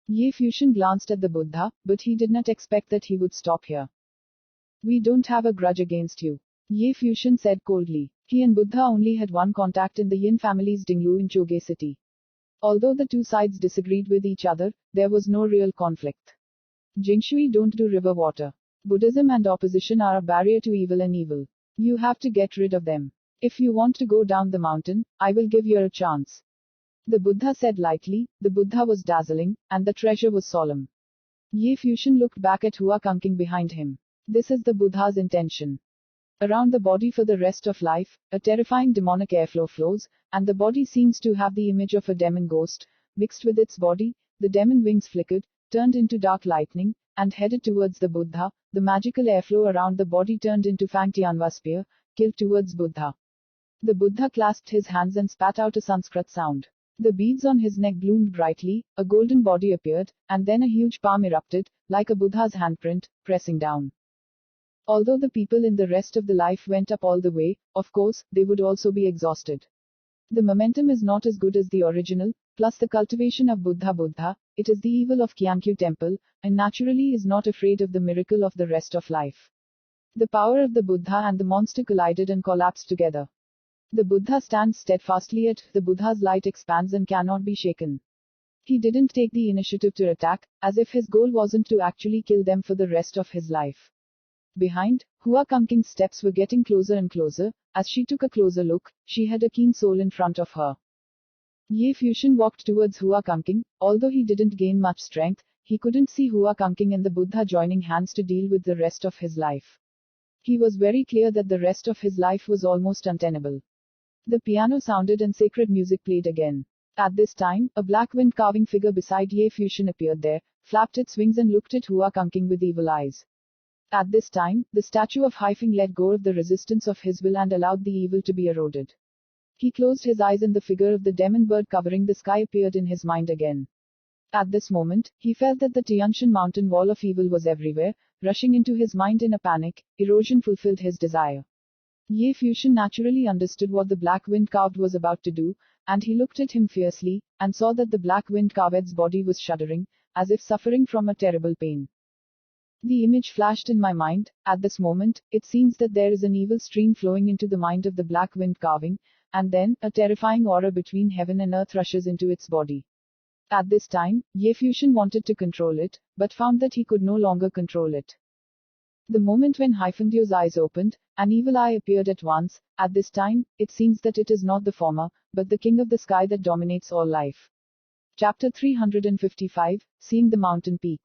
S2: Ye Fusion glanced at the Buddha, but he did not expect that he would stop here. We don't have a grudge against you. Ye Fusion said coldly. He and Buddha only had one contact in the Yin family's Dinglu in Choge city. Although the two sides disagreed with each other, there was no real conflict. Jingshui don't do river water. Buddhism and opposition are a barrier to evil and evil. You have to get rid of them. If you want to go down the mountain, I will give you a chance. The Buddha said lightly. The Buddha was dazzling, and the treasure was solemn. Ye Fusion looked back at Hua Kangking behind him. This is the Buddha's intention. Around the body for the rest of life, a terrifying demonic airflow flows, and the body seems to have the image of a demon ghost. Mixed with its body, the demon wings flickered, turned into dark lightning, and headed towards the Buddha. The magical airflow around the body turned into Fang Tianhua spear, killed towards Buddha. The Buddha clasped his hands and spat out a Sanskrit sound. The beads on his neck bloomed brightly, a golden body appeared, and then a huge palm erupted, like a Buddha's handprint, pressing down. Although the people in the rest of the life went up all the way, of course, they would also be exhausted. The momentum is not as good as the original, plus the cultivation of Buddha, it is the evil of Qiankyu temple, and naturally is not afraid of the miracle of the rest of life. The power of the Buddha and the monster collided and collapsed together. The Buddha stands steadfastly at, the Buddha's light expands and cannot be shaken. He didn't take the initiative to attack, as if his goal wasn't to actually kill them for the rest of his life. Behind, Hua Kangking's steps were getting closer and closer. As she took a closer look, she had a keen soul in front of her. Ye Fusion walked towards Hua Kangking. Although he didn't gain much strength, he couldn't see Hua Kangking and the Buddha joining hands to deal with the rest of his life. He was very clear that the rest of his life was almost untenable. The piano sounded and sacred music played again. At this time, a black wind carving figure beside Ye Fusion appeared there, flapped its wings and looked at Hua Kangking with evil eyes. At this time, the statue of Haifeng let go of the resistance of his will and allowed the evil to be eroded. He closed his eyes and the figure of the demon bird covering the sky appeared in his mind again. At this moment, he felt that the Tianshan mountain wall of evil was everywhere, rushing into his mind in a panic. Erosion fulfilled his desire. Ye Fusion naturally understood what the black wind carved was about to do, and he looked at him fiercely, and saw that the black wind carved's body was shuddering, as if suffering from a terrible pain. The image flashed in my mind. At this moment, it seems that there is an evil stream flowing into the mind of the black wind carving, and then, a terrifying aura between heaven and earth rushes into its body. At this time, Ye Fusion wanted to control it, but found that he could no longer control it. The moment when Hyphendu's eyes opened, an evil eye appeared at once. At this time, it seems that it is not the former, but the king of the sky that dominates all life. Chapter 355, Seeing the Mountain Peak.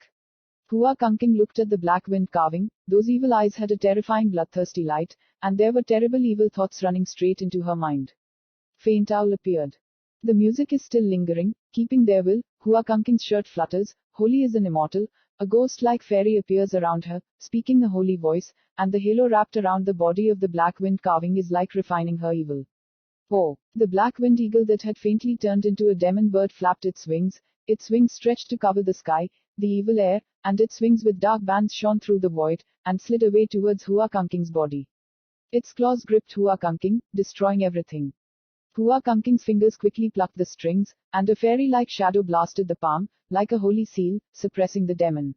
S2: Hua Kunking looked at the black wind carving. Those evil eyes had a terrifying bloodthirsty light, and there were terrible evil thoughts running straight into her mind. Faint owl appeared. The music is still lingering, keeping their will. Hua Kunking's shirt flutters. Holy is an immortal. A ghost-like fairy appears around her, speaking a holy voice, and the halo wrapped around the body of the black wind carving is like refining her evil. Oh! The black wind eagle that had faintly turned into a demon bird flapped its wings stretched to cover the sky, the evil air, and its wings with dark bands shone through the void, and slid away towards Hua Kunking's body. Its claws gripped Hua Kunking, destroying everything. Hua Kunking's fingers quickly plucked the strings, and a fairy-like shadow blasted the palm, like a holy seal, suppressing the demon.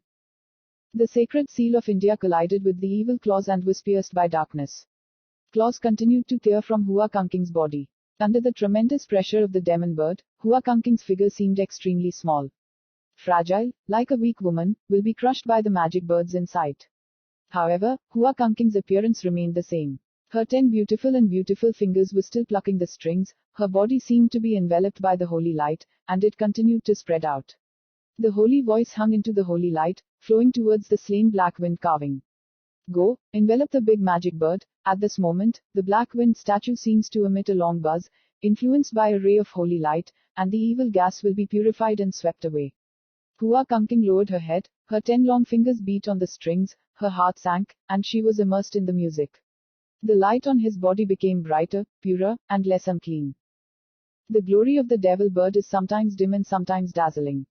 S2: The sacred seal of India collided with the evil claws and was pierced by darkness. Claws continued to tear from Hua Kunking's body. Under the tremendous pressure of the demon bird, Hua Kunking's figure seemed extremely small. Fragile, like a weak woman, will be crushed by the magic birds in sight. However, Hua Kunking's appearance remained the same. Her 10 beautiful fingers were still plucking the strings, her body seemed to be enveloped by the holy light, and it continued to spread out. The holy voice hung into the holy light, flowing towards the slain black wind carving. Go, envelop the big magic bird. At this moment, the black wind statue seems to emit a long buzz, influenced by a ray of holy light, and the evil gas will be purified and swept away. Hua Kunking lowered her head, her 10 long fingers beat on the strings, her heart sank, and she was immersed in the music. The light on his body became brighter, purer, and less unclean. The glory of the devil bird is sometimes dim and sometimes dazzling.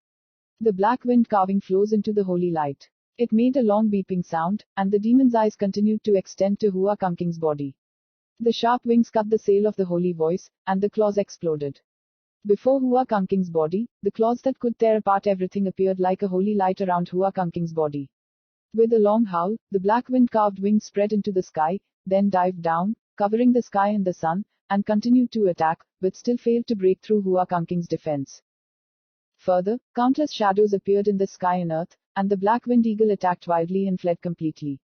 S2: The black wind carving flows into the holy light. It made a long beeping sound, and the demon's eyes continued to extend to Hua Kunking's body. The sharp wings cut the sail of the holy voice, and the claws exploded. Before Hua Kunking's body, the claws that could tear apart everything appeared like a holy light around Hua Kunking's body. With a long howl, the black wind carved wings spread into the sky, then dived down, covering the sky and the sun, and continued to attack, but still failed to break through Hua Kunking's defense. Further, countless shadows appeared in the sky and earth, and the black wind eagle attacked wildly and fled completely.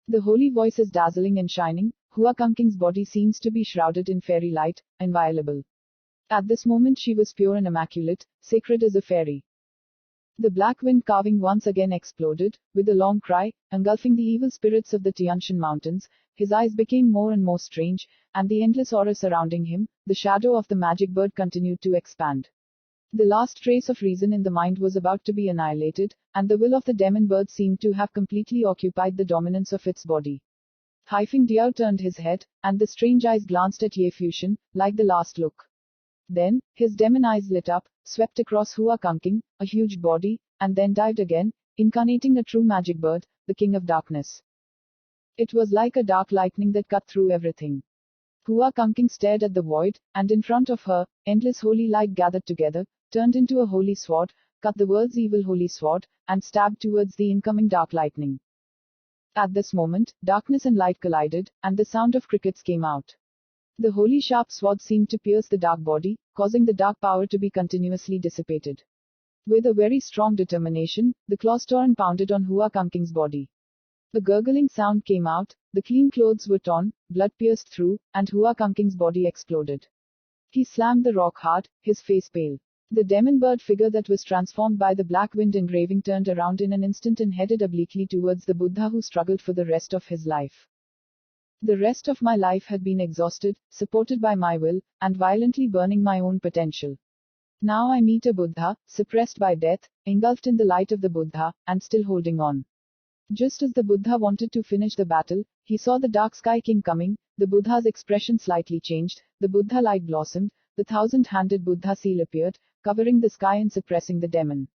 S2: The holy voice is dazzling and shining. Hua Kunking's body seems to be shrouded in fairy light, inviolable. At this moment she was pure and immaculate, sacred as a fairy. The black wind carving once again exploded, with a long cry, engulfing the evil spirits of the Tianshan mountains. His eyes became more and more strange, and the endless aura surrounding him, the shadow of the magic bird continued to expand. The last trace of reason in the mind was about to be annihilated, and the will of the demon bird seemed to have completely occupied the dominance of its body. Hyphendu turned his head, and the strange eyes glanced at Ye Fusion, like the last look. Then, his demon eyes lit up, swept across Hua Kunking, a huge body, and then dived again, incarnating a true magic bird, the king of darkness. It was like a dark lightning that cut through everything. Hua Kunking stared at the void, and in front of her, endless holy light gathered together, turned into a holy sword, cut the world's evil holy sword, and stabbed towards the incoming dark lightning. At this moment, darkness and light collided, and the sound of crickets came out. The holy sharp sword seemed to pierce the dark body, causing the dark power to be continuously dissipated. With a very strong determination, the claws tore and pounded on Hua Kunking's body. A gurgling sound came out, the clean clothes were torn, blood pierced through, and Hua Kunking's body exploded. He slammed the rock hard, his face pale. The demon bird figure that was transformed by the black wind engraving turned around in an instant and headed obliquely towards the Buddha who struggled for the rest of his life. The rest of my life had been exhausted, supported by my will, and violently burning my own potential. Now I meet a Buddha, suppressed by death, engulfed in the light of the Buddha, and still holding on. Just as the Buddha wanted to finish the battle, he saw the dark sky king coming. The Buddha's expression slightly changed, the Buddha light blossomed, the thousand-handed Buddha seal appeared, covering the sky and suppressing the demon.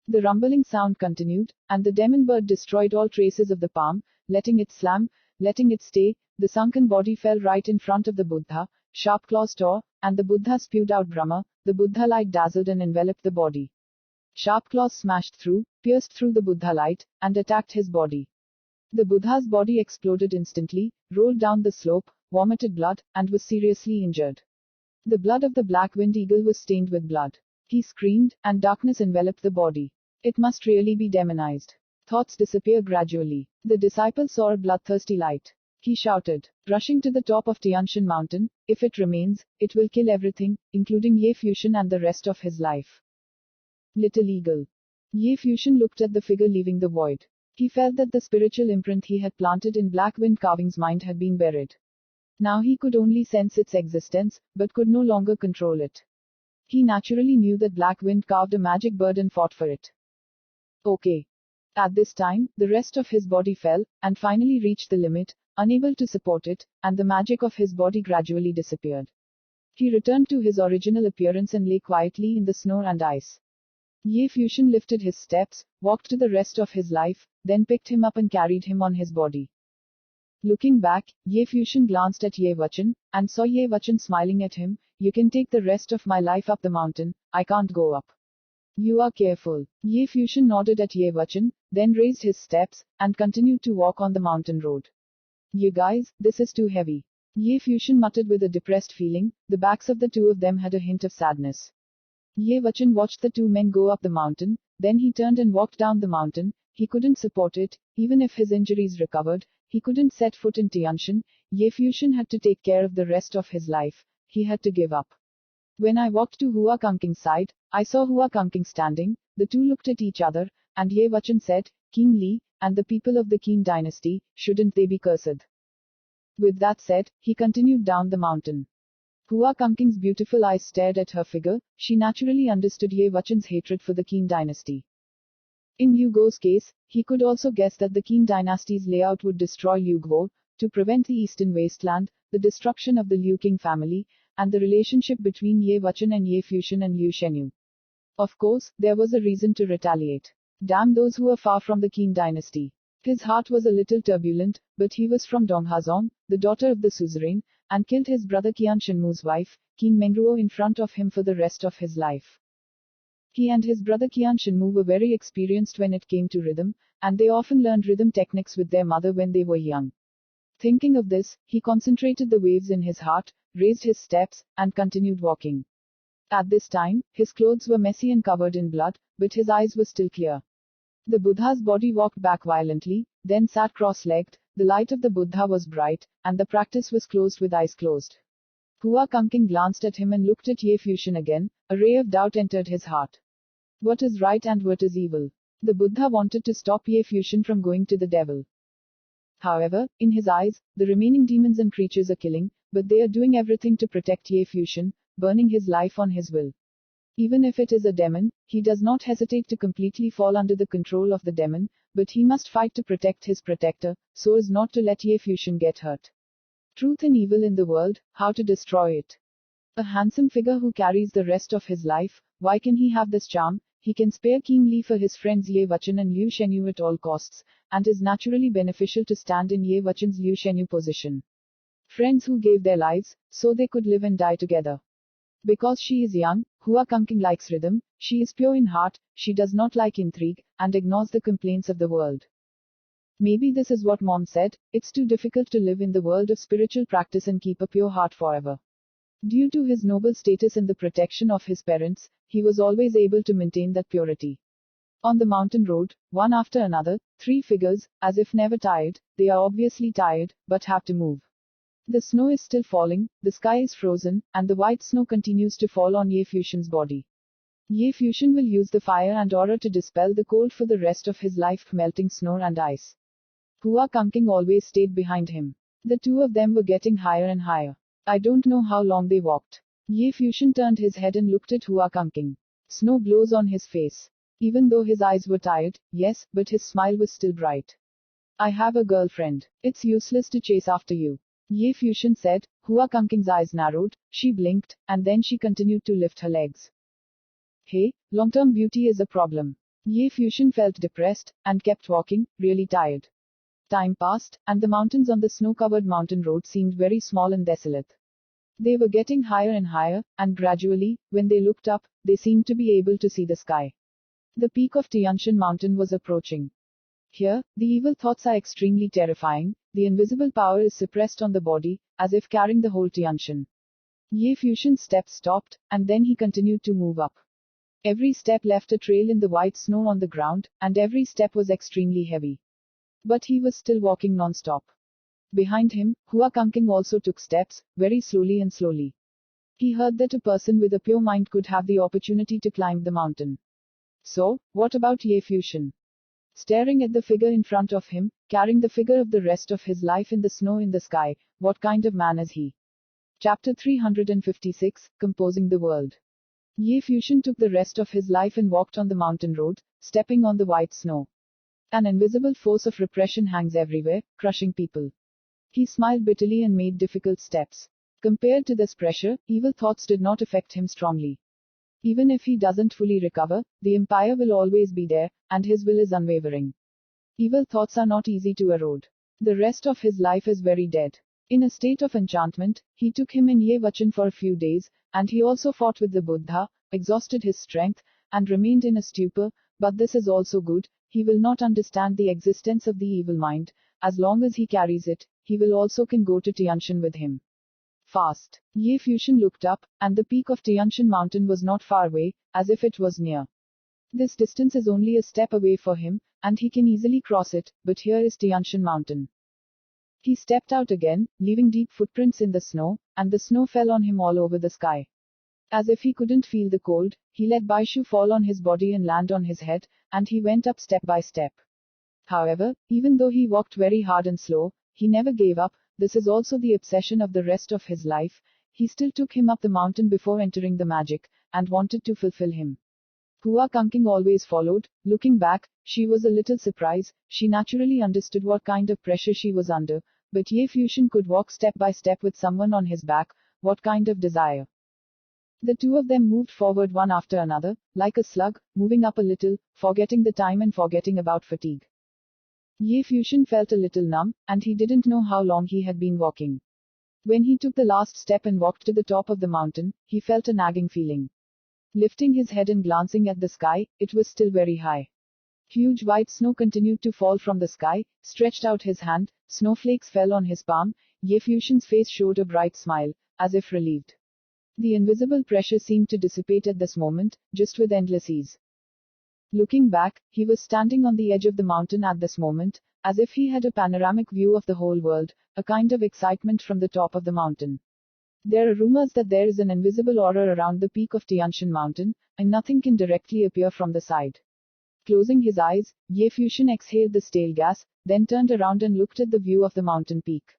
S2: The rumbling sound continued, and the demon bird destroyed all traces of the palm, letting it slam, letting it stay. The sunken body fell right in front of the Buddha, sharp claws tore, and the Buddha spewed out Brahma. The Buddha light dazzled and enveloped the body. Sharp claws smashed through, pierced through the Buddha light, and attacked his body. The Buddha's body exploded instantly, rolled down the slope, vomited blood, and was seriously injured. The blood of the black-winged eagle was stained with blood. He screamed, and darkness enveloped the body. It must really be demonized. Thoughts disappear gradually. The disciple saw a bloodthirsty light. He shouted, rushing to the top of Tianshan mountain, if it remains, it will kill everything, including Ye Fuxian and the rest of his life. Little Eagle. Ye Fuxian looked at the figure leaving the void. He felt that the spiritual imprint he had planted in Black-Wind Carving's mind had been buried. Now he could only sense its existence, but could no longer control it. He naturally knew that Black-Wind carved a magic bird and fought for it. Okay. At this time, the rest of his body fell, and finally reached the limit, unable to support it, and the magic of his body gradually disappeared. He returned to his original appearance and lay quietly in the snow and ice. Ye Fuxian lifted his steps, walked to the rest of his life, then picked him up and carried him on his body. Looking back, Ye Fuxian glanced at Ye Wuchen, and saw Ye Wuchen smiling at him. You can take the rest of my life up the mountain, I can't go up. You are careful. Ye Fuxian nodded at Ye Wuchen, then raised his steps, and continued to walk on the mountain road. You guys, this is too heavy. Ye Fuxian muttered with a depressed feeling. The backs of the two of them had a hint of sadness. Ye Wuchen watched the two men go up the mountain, then he turned and walked down the mountain. He couldn't support it, even if his injuries recovered, he couldn't set foot in Tianshan. Ye Fuxian had to take care of the rest of his life, he had to give up. When I walked to Hua Kangking's side, I saw Hua Kangking standing, the two looked at each other, and Ye Wuchen said, King Li, and the people of the Qin dynasty, shouldn't they be cursed? With that said, he continued down the mountain. Hua Kangking's beautiful eyes stared at her figure. She naturally understood Ye Wuchen's hatred for the Qin dynasty. In Liu Guo's case, he could also guess that the Qin dynasty's layout would destroy Liu Guo, to prevent the Eastern Wasteland, the destruction of the Liu King family, and the relationship between Ye Wuchen and Ye Fuxian and Liu Shenyu. Of course, there was a reason to retaliate. Damn those who were far from the Qin dynasty. His heart was a little turbulent, but he was from Donghazong, the daughter of the suzerain, and killed his brother Qian Shenmu's wife, Qin Mengruo, in front of him for the rest of his life. He and his brother Qian Shenmu were very experienced when it came to rhythm, and they often learned rhythm techniques with their mother when they were young. Thinking of this, he concentrated the waves in his heart, raised his steps, and continued walking. At this time, his clothes were messy and covered in blood, but his eyes were still clear. The Buddha's body walked back violently, then sat cross-legged. The light of the Buddha was bright, and the practice was closed with eyes closed. Hua Kangking glanced at him and looked at Ye Fuxian again. A ray of doubt entered his heart. What is right and what is evil? The Buddha wanted to stop Ye Fuxian from going to the devil. However, in his eyes, the remaining demons and creatures are killing, but they are doing everything to protect Ye Fuxian, burning his life on his will. Even if it is a demon, he does not hesitate to completely fall under the control of the demon, but he must fight to protect his protector, so as not to let Ye Fuxian get hurt. Truth and evil in the world, how to destroy it. A handsome figure who carries the rest of his life, why can he have this charm? He can spare King Li for his friends Ye Wuchen and Liu Shenyu at all costs, and is naturally beneficial to stand in Ye Wuchen's Liu Shenyu position. Friends who gave their lives, so they could live and die together. Because she is young, Hua Kangking likes rhythm, she is pure in heart, she does not like intrigue, and ignores the complaints of the world. Maybe this is what Mom said, it's too difficult to live in the world of spiritual practice and keep a pure heart forever. Due to his noble status and the protection of his parents, he was always able to maintain that purity. On the mountain road, one after another, three figures, as if never tired, they are obviously tired, but have to move. The snow is still falling, the sky is frozen, and the white snow continues to fall on Ye Fuxian's body. Ye Fuxian will use the fire and aura to dispel the cold for the rest of his life, melting snow and ice. Hua Kangking always stayed behind him. The two of them were getting higher and higher. I don't know how long they walked. Ye Fuxian turned his head and looked at Hua Kangking. Snow blows on his face. Even though his eyes were tired, yes, but his smile was still bright. I have a girlfriend. It's useless to chase after you. Ye Fuxian said. Hua Kangking's eyes narrowed, she blinked, and then she continued to lift her legs. Hey, long-term beauty is a problem. Ye Fuxian felt depressed, and kept walking, really tired. Time passed, and the mountains on the snow-covered mountain road seemed very small and desolate. They were getting higher and higher, and gradually, when they looked up, they seemed to be able to see the sky. The peak of Tianshan mountain was approaching. Here, the evil thoughts are extremely terrifying, the invisible power is suppressed on the body, as if carrying the whole Tianshan. Ye Fusion's steps stopped, and then he continued to move up. Every step left a trail in the white snow on the ground, and every step was extremely heavy. But he was still walking non-stop. Behind him, Hua Kangking also took steps, very slowly and slowly. He heard that a person with a pure mind could have the opportunity to climb the mountain. So, what about Ye Fusion? Staring at the figure in front of him, carrying the figure of the rest of his life in the snow in the sky, what kind of man is he? Chapter 356, Composing the World. Ye Fusion took the rest of his life and walked on the mountain road, stepping on the white snow. An invisible force of repression hangs everywhere, crushing people. He smiled bitterly and made difficult steps. Compared to this pressure, evil thoughts did not affect him strongly. Even if he doesn't fully recover, the empire will always be there, and his will is unwavering. Evil thoughts are not easy to erode. The rest of his life is very dead. In a state of enchantment, he took him in Ye Vachan for a few days, and he also fought with the Buddha, exhausted his strength, and remained in a stupor, but this is also good, he will not understand the existence of the evil mind, as long as he carries it, he will also can go to Tianshan with him. Fast. Ye Fusion looked up, and the peak of Tianshan mountain was not far away, as if it was near. This distance is only a step away for him, and he can easily cross it, but here is Tianshan mountain. He stepped out again, leaving deep footprints in the snow, and the snow fell on him all over the sky. As if he couldn't feel the cold, he let Baishu fall on his body and land on his head, and he went up step by step. However, even though he walked very hard and slow, he never gave up. This is also the obsession of the rest of his life. He still took him up the mountain before entering the magic, and wanted to fulfill him. Hua Kangking always followed. Looking back, she was a little surprised. She naturally understood what kind of pressure she was under, but Ye Fusion could walk step by step with someone on his back. What kind of desire? The two of them moved forward one after another, like a slug, moving up a little, forgetting the time and forgetting about fatigue. Ye Fusion felt a little numb, and he didn't know how long he had been walking. When he took the last step and walked to the top of the mountain, he felt a nagging feeling. Lifting his head and glancing at the sky, it was still very high. Huge white snow continued to fall from the sky. Stretched out his hand, snowflakes fell on his palm. Ye Fusion's face showed a bright smile, as if relieved. The invisible pressure seemed to dissipate at this moment, just with endless ease. Looking back, he was standing on the edge of the mountain at this moment, as if he had a panoramic view of the whole world, a kind of excitement from the top of the mountain. There are rumors that there is an invisible aura around the peak of Tianshan mountain, and nothing can directly appear from the side. Closing his eyes, Ye Fusion exhaled the stale gas, then turned around and looked at the view of the mountain peak.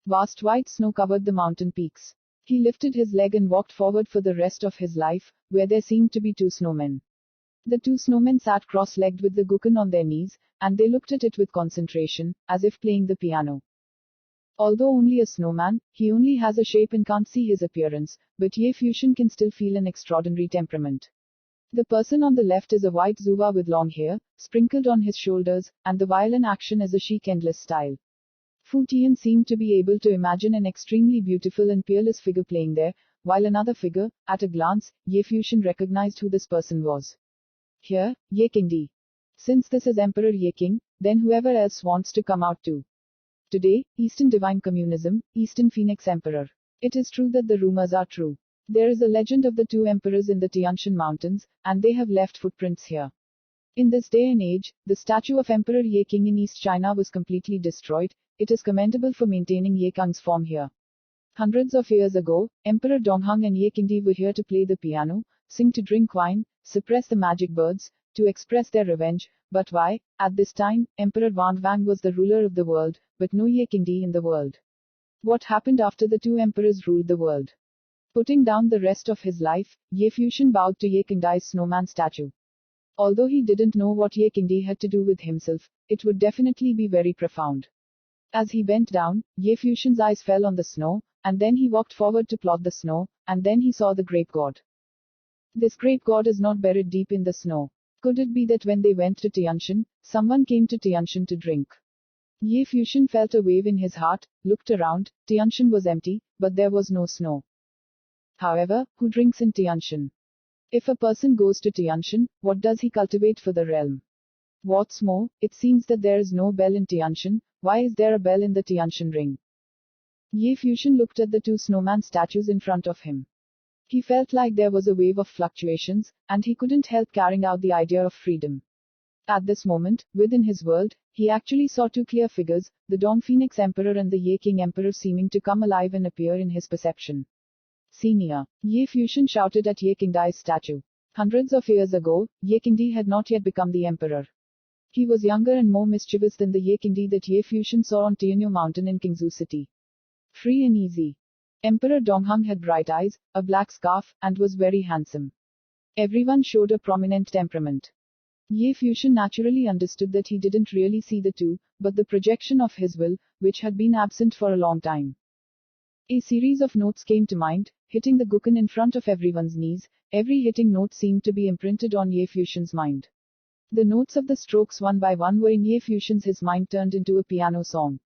S2: Vast white snow covered the mountain peaks. He lifted his leg and walked forward for the rest of his life, where there seemed to be two snowmen. The two snowmen sat cross-legged with the Gukan on their knees, and they looked at it with concentration, as if playing the piano. Although only a snowman, he only has a shape and can't see his appearance, but Ye Fusion can still feel an extraordinary temperament. The person on the left is a white Zuwa with long hair, sprinkled on his shoulders, and the violin action is a chic endless style. Fu Tian seemed to be able to imagine an extremely beautiful and peerless figure playing there, while another figure, at a glance, Ye Fusion recognized who this person was. Here, Ye Qingdi. Since this is Emperor Ye King, then whoever else wants to come out too. Today, Eastern Divine Communism, Eastern Phoenix Emperor. It is true that the rumors are true. There is a legend of the two emperors in the Tianshan Mountains, and they have left footprints here. In this day and age, the statue of Emperor Ye King in East China was completely destroyed. It is commendable for maintaining Ye King's form here. Hundreds of years ago, Emperor Donghang and Ye Qingdi were here to play the piano, sing to drink wine, suppress the magic birds, to express their revenge. But why? At this time, Emperor Wanwang was the ruler of the world, but no Ye Qingdi in the world. What happened after the two emperors ruled the world? Putting down the rest of his life, Ye Fusion bowed to Ye Qingdi's snowman statue. Although he didn't know what Ye Qingdi had to do with himself, it would definitely be very profound. As he bent down, Ye Fusion's eyes fell on the snow, and then he walked forward to plot the snow, and then he saw the grape god. This grape god is not buried deep in the snow. Could it be that when they went to Tianshan, someone came to Tianshan to drink? Ye Fusion felt a wave in his heart, looked around. Tianshan was empty, but there was no snow. However, who drinks in Tianshan? If a person goes to Tianshan, what does he cultivate for the realm? What's more, it seems that there is no bell in Tianshan. Why is there a bell in the Tianshan ring? Ye Fusion looked at the two snowman statues in front of him. He felt like there was a wave of fluctuations, and he couldn't help carrying out the idea of freedom. At this moment, within his world, he actually saw two clear figures, the Dong Phoenix Emperor and the Ye King Emperor seeming to come alive and appear in his perception. Senior. Ye Fusion shouted at Ye Qingdi's statue. Hundreds of years ago, Ye Qingdi had not yet become the emperor. He was younger and more mischievous than the Ye Qingdi that Ye Fusion saw on Tianyu Mountain in Qingzhou City. Free and easy. Emperor Donghang had bright eyes, a black scarf, and was very handsome. Everyone showed a prominent temperament. Ye Fusion naturally understood that he didn't really see the two, but the projection of his will, which had been absent for a long time. A series of notes came to mind, hitting the guqin in front of everyone's knees. Every hitting note seemed to be imprinted on Ye Fusion's mind. The notes of the strokes one by one were in Ye Fusion's his mind turned into a piano song.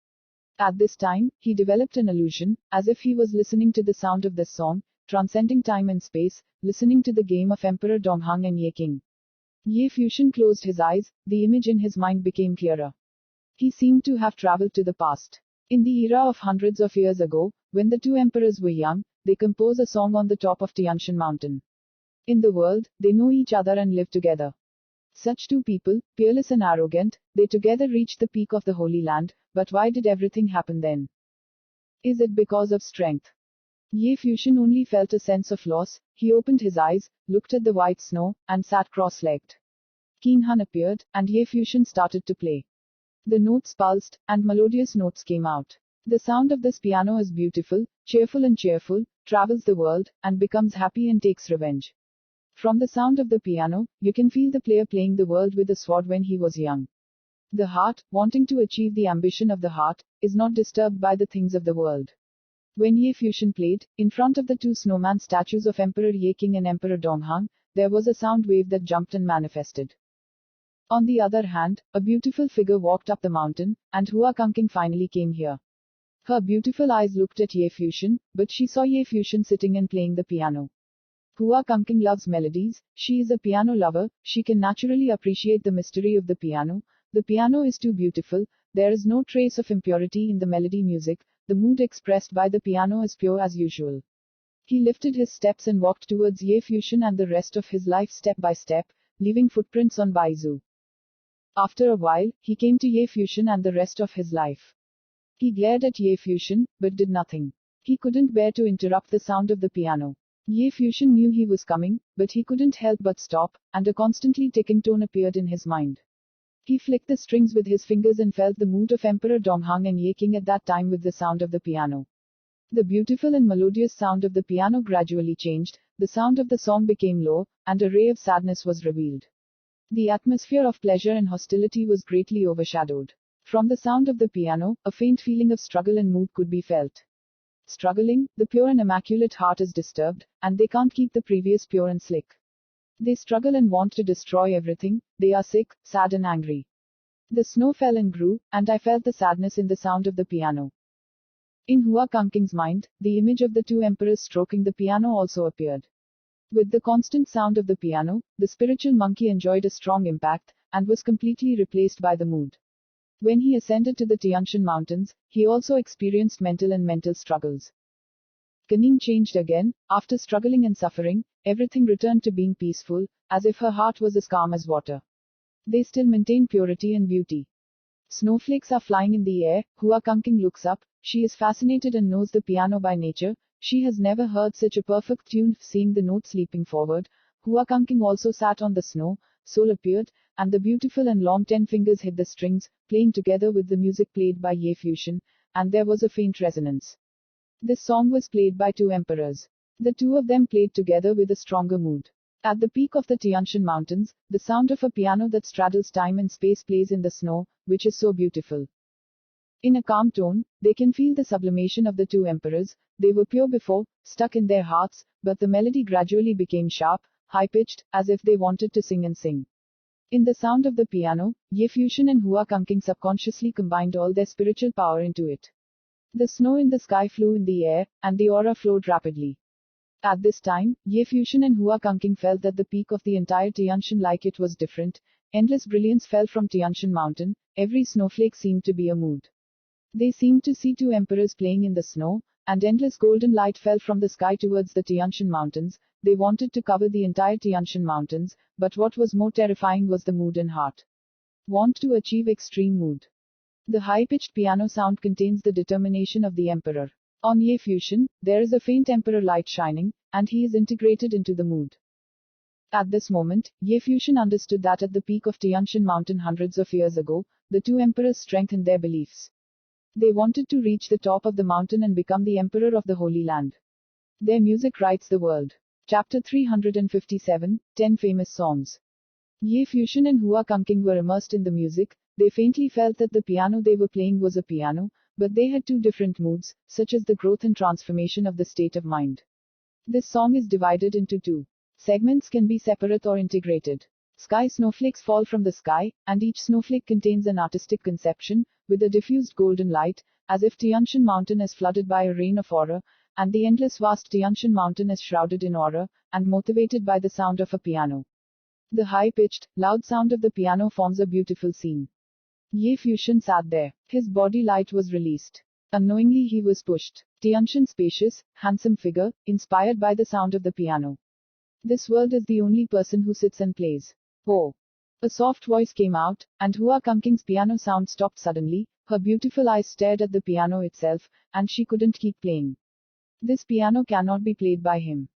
S2: At this time, he developed an illusion, as if he was listening to the sound of this song, transcending time and space, listening to the game of Emperor Donghang and Ye King. Ye Fusion closed his eyes, the image in his mind became clearer. He seemed to have traveled to the past. In the era of hundreds of years ago, when the two emperors were young, they composed a song on the top of Tianshan Mountain. In the world, they know each other and live together. Such two people, peerless and arrogant, they together reached the peak of the Holy Land, but why did everything happen then? Is it because of strength? Ye Fusion only felt a sense of loss. He opened his eyes, looked at the white snow, and sat cross-legged. Keen Han appeared, and Ye Fusion started to play. The notes pulsed, and melodious notes came out. The sound of this piano is beautiful, cheerful, travels the world, and becomes happy and takes revenge. From the sound of the piano, you can feel the player playing the world with a sword when he was young. The heart, wanting to achieve the ambition of the heart, is not disturbed by the things of the world. When Ye Fusion played, in front of the two snowman statues of Emperor Ye King and Emperor Donghang, there was a sound wave that jumped and manifested. On the other hand, a beautiful figure walked up the mountain, and Hua Kangking finally came here. Her beautiful eyes looked at Ye Fusion, but she saw Ye Fusion sitting and playing the piano. Hua Kangking loves melodies, she is a piano lover, she can naturally appreciate the mystery of the piano. The piano is too beautiful, there is no trace of impurity in the melody music, the mood expressed by the piano is pure as usual. He lifted his steps and walked towards Ye Fusion and the rest of his life step by step, leaving footprints on Baizu. After a while, he came to Ye Fusion and the rest of his life. He glared at Ye Fusion, but did nothing. He couldn't bear to interrupt the sound of the piano. Ye Fusion knew he was coming, but he couldn't help but stop, and a constantly ticking tone appeared in his mind. He flicked the strings with his fingers and felt the mood of Emperor Donghang and Ye King at that time with the sound of the piano. The beautiful and melodious sound of the piano gradually changed, the sound of the song became low, and a ray of sadness was revealed. The atmosphere of pleasure and hostility was greatly overshadowed. From the sound of the piano, a faint feeling of struggle and mood could be felt. Struggling, the pure and immaculate heart is disturbed, and they can't keep the previous pure and slick. They struggle and want to destroy everything, they are sick, sad and angry. The snow fell and grew, and I felt the sadness in the sound of the piano. In Hua Kangking's mind, the image of the two emperors stroking the piano also appeared. With the constant sound of the piano, the spiritual monkey enjoyed a strong impact, and was completely replaced by the mood. When he ascended to the Tianshan Mountains, he also experienced mental struggles. Kaning changed again, after struggling and suffering, everything returned to being peaceful, as if her heart was as calm as water. They still maintain purity and beauty. Snowflakes are flying in the air. Hua Kangking looks up, she is fascinated and knows the piano by nature, she has never heard such a perfect tune. Seeing the notes leaping forward, Hua Kangking also sat on the snow, soul appeared, and the beautiful and long 10 fingers hit the strings, playing together with the music played by Ye Fusion, and there was a faint resonance. This song was played by two emperors. The two of them played together with a stronger mood. At the peak of the Tianshan Mountains, the sound of a piano that straddles time and space plays in the snow, which is so beautiful. In a calm tone, they can feel the sublimation of the two emperors. They were pure before, stuck in their hearts, but the melody gradually became sharp, high-pitched, as if they wanted to sing and sing. In the sound of the piano, Ye Fusion and Hua Kangking subconsciously combined all their spiritual power into it. The snow in the sky flew in the air, and the aura flowed rapidly. At this time, Ye Fuxian and Hua Kangking felt that the peak of the entire Tianshan like it was different. Endless brilliance fell from Tianshan mountain, every snowflake seemed to be a mood. They seemed to see two emperors playing in the snow, and endless golden light fell from the sky towards the Tianshan mountains. They wanted to cover the entire Tianshan mountains, but what was more terrifying was the mood and heart. Want to achieve extreme mood. The high-pitched piano sound contains the determination of the emperor. On Ye Fuxian, there is a faint emperor light shining, and he is integrated into the mood. At this moment, Ye Fuxian understood that at the peak of Tianshan mountain hundreds of years ago, the two emperors strengthened their beliefs. They wanted to reach the top of the mountain and become the emperor of the Holy Land. Their music writes the world. Chapter 357, 10 Famous Songs. Ye Fuxian and Hua Kangking were immersed in the music. They faintly felt that the piano they were playing was a piano, but they had two different moods, such as the growth and transformation of the state of mind. This song is divided into two segments, can be separate or integrated. Sky snowflakes fall from the sky, and each snowflake contains an artistic conception, with a diffused golden light, as if Tianshan mountain is flooded by a rain of aura, and the endless vast Tianshan mountain is shrouded in aura, and motivated by the sound of a piano. The high-pitched, loud sound of the piano forms a beautiful scene. Ye Fuxian sat there. His body light was released. Unknowingly he was pushed. Tianshan's spacious, handsome figure, inspired by the sound of the piano. This world is the only person who sits and plays. Oh! A soft voice came out, and Hua Kangking's piano sound stopped suddenly. Her beautiful eyes stared at the piano itself, and she couldn't keep playing. This piano cannot be played by him.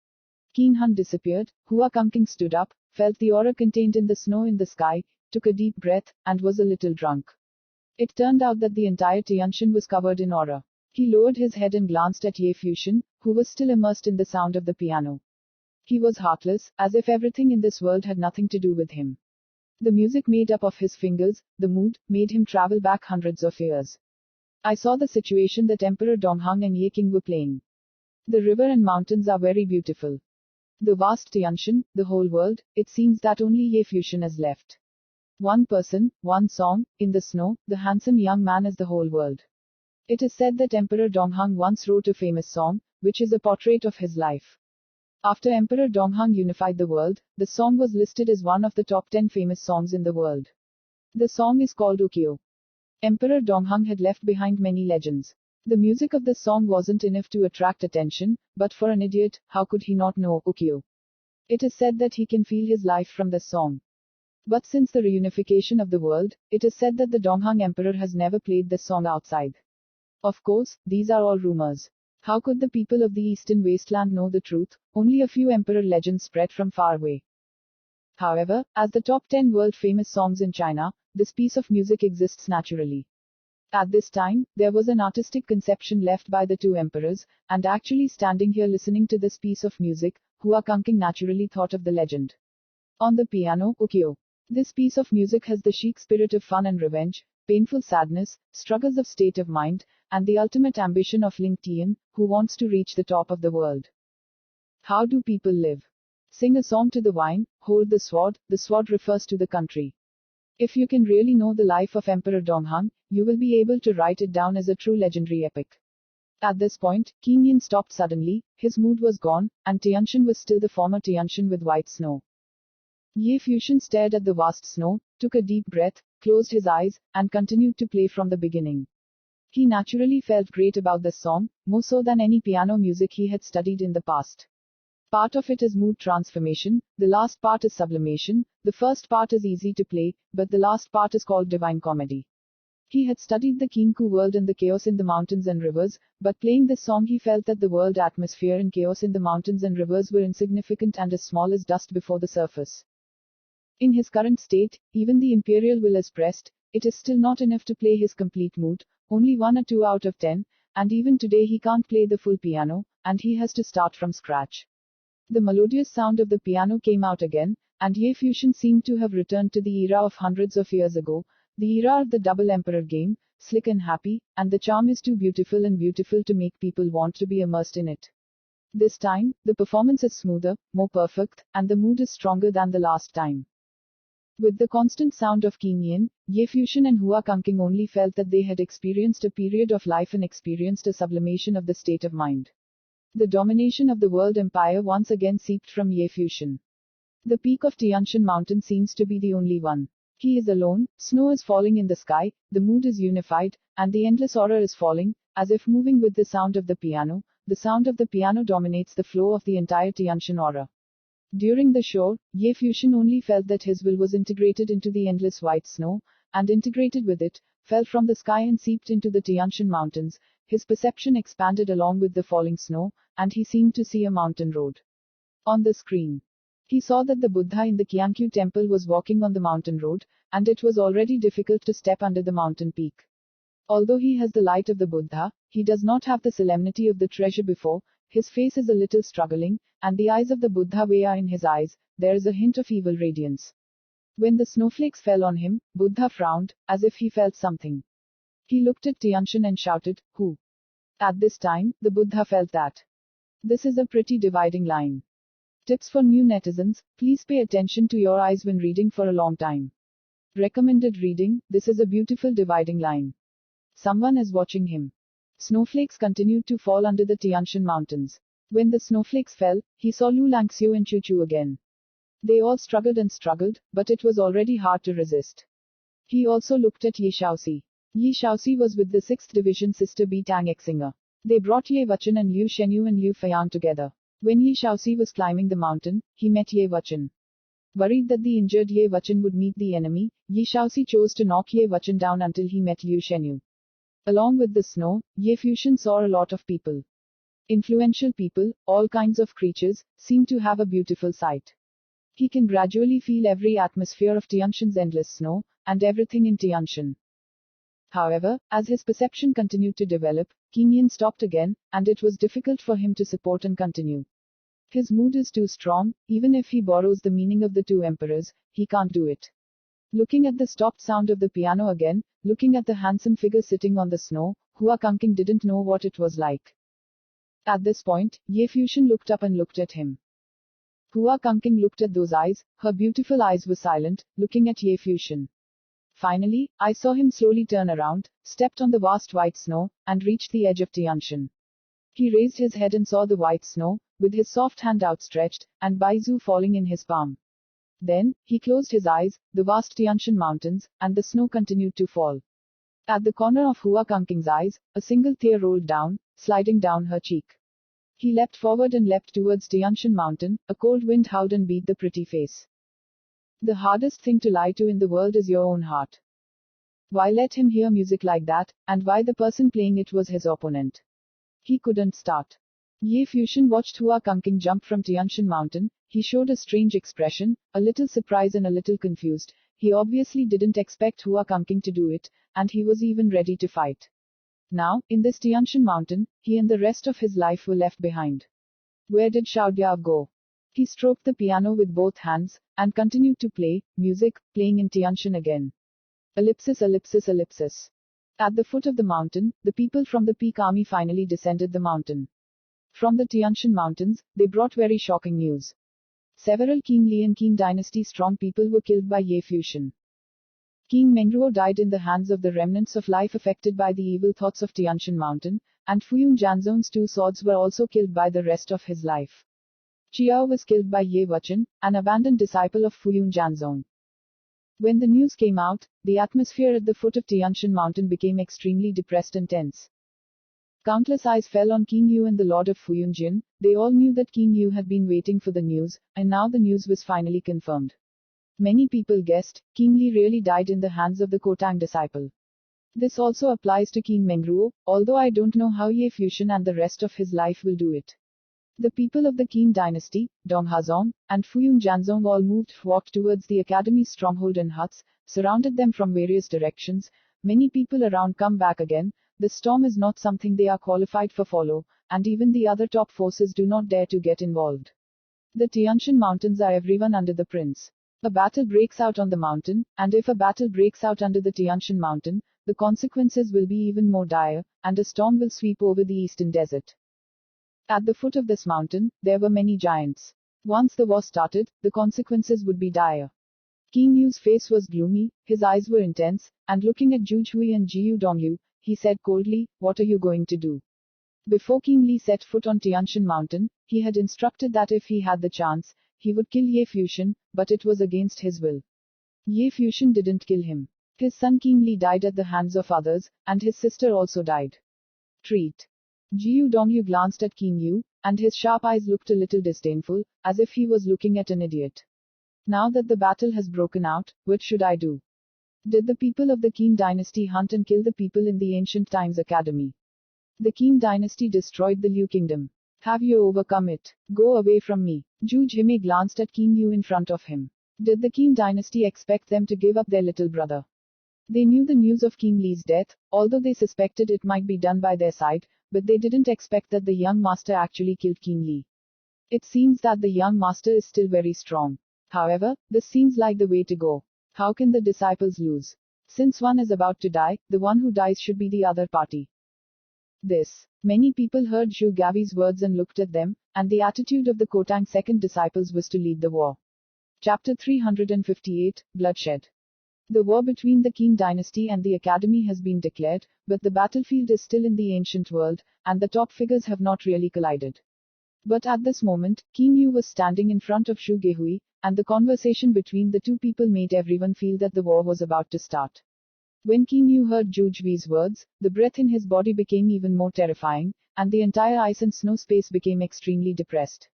S2: Keen Hun disappeared. Hua Kangking stood up, felt the aura contained in the snow in the sky, took a deep breath, and was a little drunk. It turned out that the entire Tianshan was covered in aura. He lowered his head and glanced at Ye Fuxian, who was still immersed in the sound of the piano. He was heartless, as if everything in this world had nothing to do with him. The music made up of his fingers, the mood, made him travel back hundreds of years. I saw the situation that Emperor Donghang and Ye King were playing. The river and mountains are very beautiful. The vast Tianshan, the whole world, it seems that only Ye Fuxian is left. One person, one song, in the snow, the handsome young man is the whole world. It is said that Emperor Donghang once wrote a famous song, which is a portrait of his life. After Emperor Donghang unified the world, the song was listed as one of the top 10 famous songs in the world. The song is called Ukiyo. Emperor Donghang had left behind many legends. The music of the song wasn't enough to attract attention, but for an idiot, how could he not know Ukiyo? It is said that he can feel his life from this song. But since the reunification of the world, it is said that the Donghang Emperor has never played this song outside. Of course, these are all rumors. How could the people of the Eastern Wasteland know the truth? Only a few emperor legends spread from far away. However, as the top 10 world famous songs in China, this piece of music exists naturally. At this time, there was an artistic conception left by the two emperors, and actually standing here listening to this piece of music, Hua Kangking naturally thought of the legend. On the piano, Ukiyo. This piece of music has the chic spirit of fun and revenge, painful sadness, struggles of state of mind, and the ultimate ambition of Ling Tian, who wants to reach the top of the world. How do people live? Sing a song to the vine, hold the sword refers to the country. If you can really know the life of Emperor Donghang, you will be able to write it down as a true legendary epic. At this point, King Yin stopped suddenly, his mood was gone, and Tianshan was still the former Tianshan with white snow. Ye Fuxian stared at the vast snow, took a deep breath, closed his eyes, and continued to play from the beginning. He naturally felt great about this song, more so than any piano music he had studied in the past. Part of it is mood transformation, the last part is sublimation, the first part is easy to play, but the last part is called divine comedy. He had studied the Kinku world and the chaos in the mountains and rivers, but playing this song he felt that the world atmosphere and chaos in the mountains and rivers were insignificant and as small as dust before the surface. In his current state, even the imperial will is pressed, it is still not enough to play his complete mood, only 1 or 2 out of 10, and even today he can't play the full piano, and he has to start from scratch. The melodious sound of the piano came out again, and Ye Fuxian seemed to have returned to the era of hundreds of years ago, the era of the double emperor game, slick and happy, and the charm is too beautiful and beautiful to make people want to be immersed in it. This time, the performance is smoother, more perfect, and the mood is stronger than the last time. With the constant sound of King Yin, Ye Fuxian and Hua Kangking only felt that they had experienced a period of life and experienced a sublimation of the state of mind. The domination of the world empire once again seeped from Ye Fuxian. The peak of Tianshan mountain seems to be the only one. He is alone, snow is falling in the sky, the mood is unified, and the endless aura is falling, as if moving with the sound of the piano. The sound of the piano dominates the flow of the entire Tianshan aura. During the show, Ye Fuxian only felt that his will was integrated into the endless white snow, and integrated with it, fell from the sky and seeped into the Tianshan mountains. His perception expanded along with the falling snow, and he seemed to see a mountain road. On the screen, he saw that the Buddha in the Kyangkyu temple was walking on the mountain road, and it was already difficult to step under the mountain peak. Although he has the light of the Buddha, he does not have the solemnity of the treasure before, his face is a little struggling, and the eyes of the Buddha are in his eyes, there is a hint of evil radiance. When the snowflakes fell on him, Buddha frowned, as if he felt something. He looked at Tianshan and shouted, "Who?" At this time, the Buddha felt that. This is a pretty dividing line. Tips for new netizens: please pay attention to your eyes when reading for a long time. Recommended reading: this is a beautiful dividing line. Someone is watching him. Snowflakes continued to fall under the Tianshan mountains. When the snowflakes fell, he saw Lu Langxiu and Chu Chu again. They all struggled and struggled, but it was already hard to resist. He also looked at Ye Shaoxi. Ye Shaoxi was with the 6th Division Sister B Tang Exinger. They brought Ye Wuchen and Liu Shenyu and Liu Feiyang together. When Ye Shaoxi was climbing the mountain, he met Ye Wuchen. Worried that the injured Ye Wuchen would meet the enemy, Ye Shaoxi chose to knock Ye Wuchen down until he met Liu Shenyu. Along with the snow, Ye Fuxian saw a lot of people. Influential people, all kinds of creatures, seem to have a beautiful sight. He can gradually feel every atmosphere of Tianshan's endless snow, and everything in Tianshan. However, as his perception continued to develop, King Yin stopped again, and it was difficult for him to support and continue. His mood is too strong, even if he borrows the meaning of the two emperors, he can't do it. Looking at the stopped sound of the piano again, looking at the handsome figure sitting on the snow, Hua Kangking didn't know what it was like. At this point, Ye Fuxian looked up and looked at him. Hua Kangking looked at those eyes, her beautiful eyes were silent, looking at Ye Fuxian. Finally, I saw him slowly turn around, stepped on the vast white snow, and reached the edge of Tianshan. He raised his head and saw the white snow, with his soft hand outstretched, and Baizu falling in his palm. Then, he closed his eyes, the vast Tianshan mountains, and the snow continued to fall. At the corner of Hua Kangking's eyes, a single tear rolled down, sliding down her cheek. He leapt forward and leapt towards Tianshan mountain, a cold wind howled and beat the pretty face. The hardest thing to lie to in the world is your own heart. Why let him hear music like that, and why the person playing it was his opponent? He couldn't start. Ye Fuxian watched Hua Kangking jump from Tianshan mountain. He showed a strange expression, a little surprise and a little confused. He obviously didn't expect Hua Kangking to do it, and he was even ready to fight. Now, in this Tianshan mountain, he and the rest of his life were left behind. Where did Xiaodiao go? He stroked the piano with both hands, and continued to play, music, playing in Tianshan again. Ellipsis, ellipsis, ellipsis. At the foot of the mountain, the people from the Peak Army finally descended the mountain. From the Tianshan mountains, they brought very shocking news. Several Qing Li and Qing dynasty strong people were killed by Ye Fuxian. King Mengruo died in the hands of the remnants of life affected by the evil thoughts of Tianshan mountain, and Fuyun Janzong's 2 swords were also killed by the rest of his life. Chiao was killed by Ye Wuchen, an abandoned disciple of Fuyun Janzong. When the news came out, the atmosphere at the foot of Tianshan mountain became extremely depressed and tense. Countless eyes fell on King Yu and the Lord of Fuyunjin. They all knew that King Yu had been waiting for the news, and now the news was finally confirmed. Many people guessed, King Li really died in the hands of the Kotang disciple. This also applies to King Mengruo, although I don't know how Ye Fuxian and the rest of his life will do it. The people of the Qing dynasty, Donghazong, and Fuyun Janzong all walked towards the academy's stronghold and huts, surrounded them from various directions. Many people around come back again. The storm is not something they are qualified for follow, and even the other top forces do not dare to get involved. The Tianshan mountains are everyone under the prince. A battle breaks out on the mountain, and if a battle breaks out under the Tianshan mountain, the consequences will be even more dire, and a storm will sweep over the eastern desert. At the foot of this mountain, there were many giants. Once the war started, the consequences would be dire. King Yu's face was gloomy, his eyes were intense, and looking at Zhu Hui and Jiu Dongyu, he said coldly, "What are you going to do?" Before King Li set foot on Tianshan Mountain, he had instructed that if he had the chance, he would kill Ye Fuxian, but it was against his will. Ye Fuxian didn't kill him. His son King Li died at the hands of others, and his sister also died. Treat. Jiu Dongyu glanced at King Yu, and his sharp eyes looked a little disdainful, as if he was looking at an idiot. Now that the battle has broken out, what should I do? Did the people of the Qin dynasty hunt and kill the people in the ancient times academy? The Qin dynasty destroyed the Liu kingdom. Have you overcome it? Go away from me. Zhu Jime glanced at King Yu in front of him. Did the Qin dynasty expect them to give up their little brother? They knew the news of King Li's death, although they suspected it might be done by their side, but they didn't expect that the young master actually killed King Li. It seems that the young master is still very strong. However, this seems like the way to go. How can the disciples lose? Since one is about to die, the one who dies should be the other party. Many people heard Zhu Gavi's words and looked at them, and the attitude of the Kotang second disciples was to lead the war. Chapter 358, Bloodshed. The war between the Qin dynasty and the academy has been declared, but the battlefield is still in the ancient world, and the top figures have not really collided. But at this moment, King Yu was standing in front of Zhu Gehui, and the conversation between the two people made everyone feel that the war was about to start. When King Yu heard Zhu Jui's words, the breath in his body became even more terrifying, and the entire ice and snow space became extremely depressed.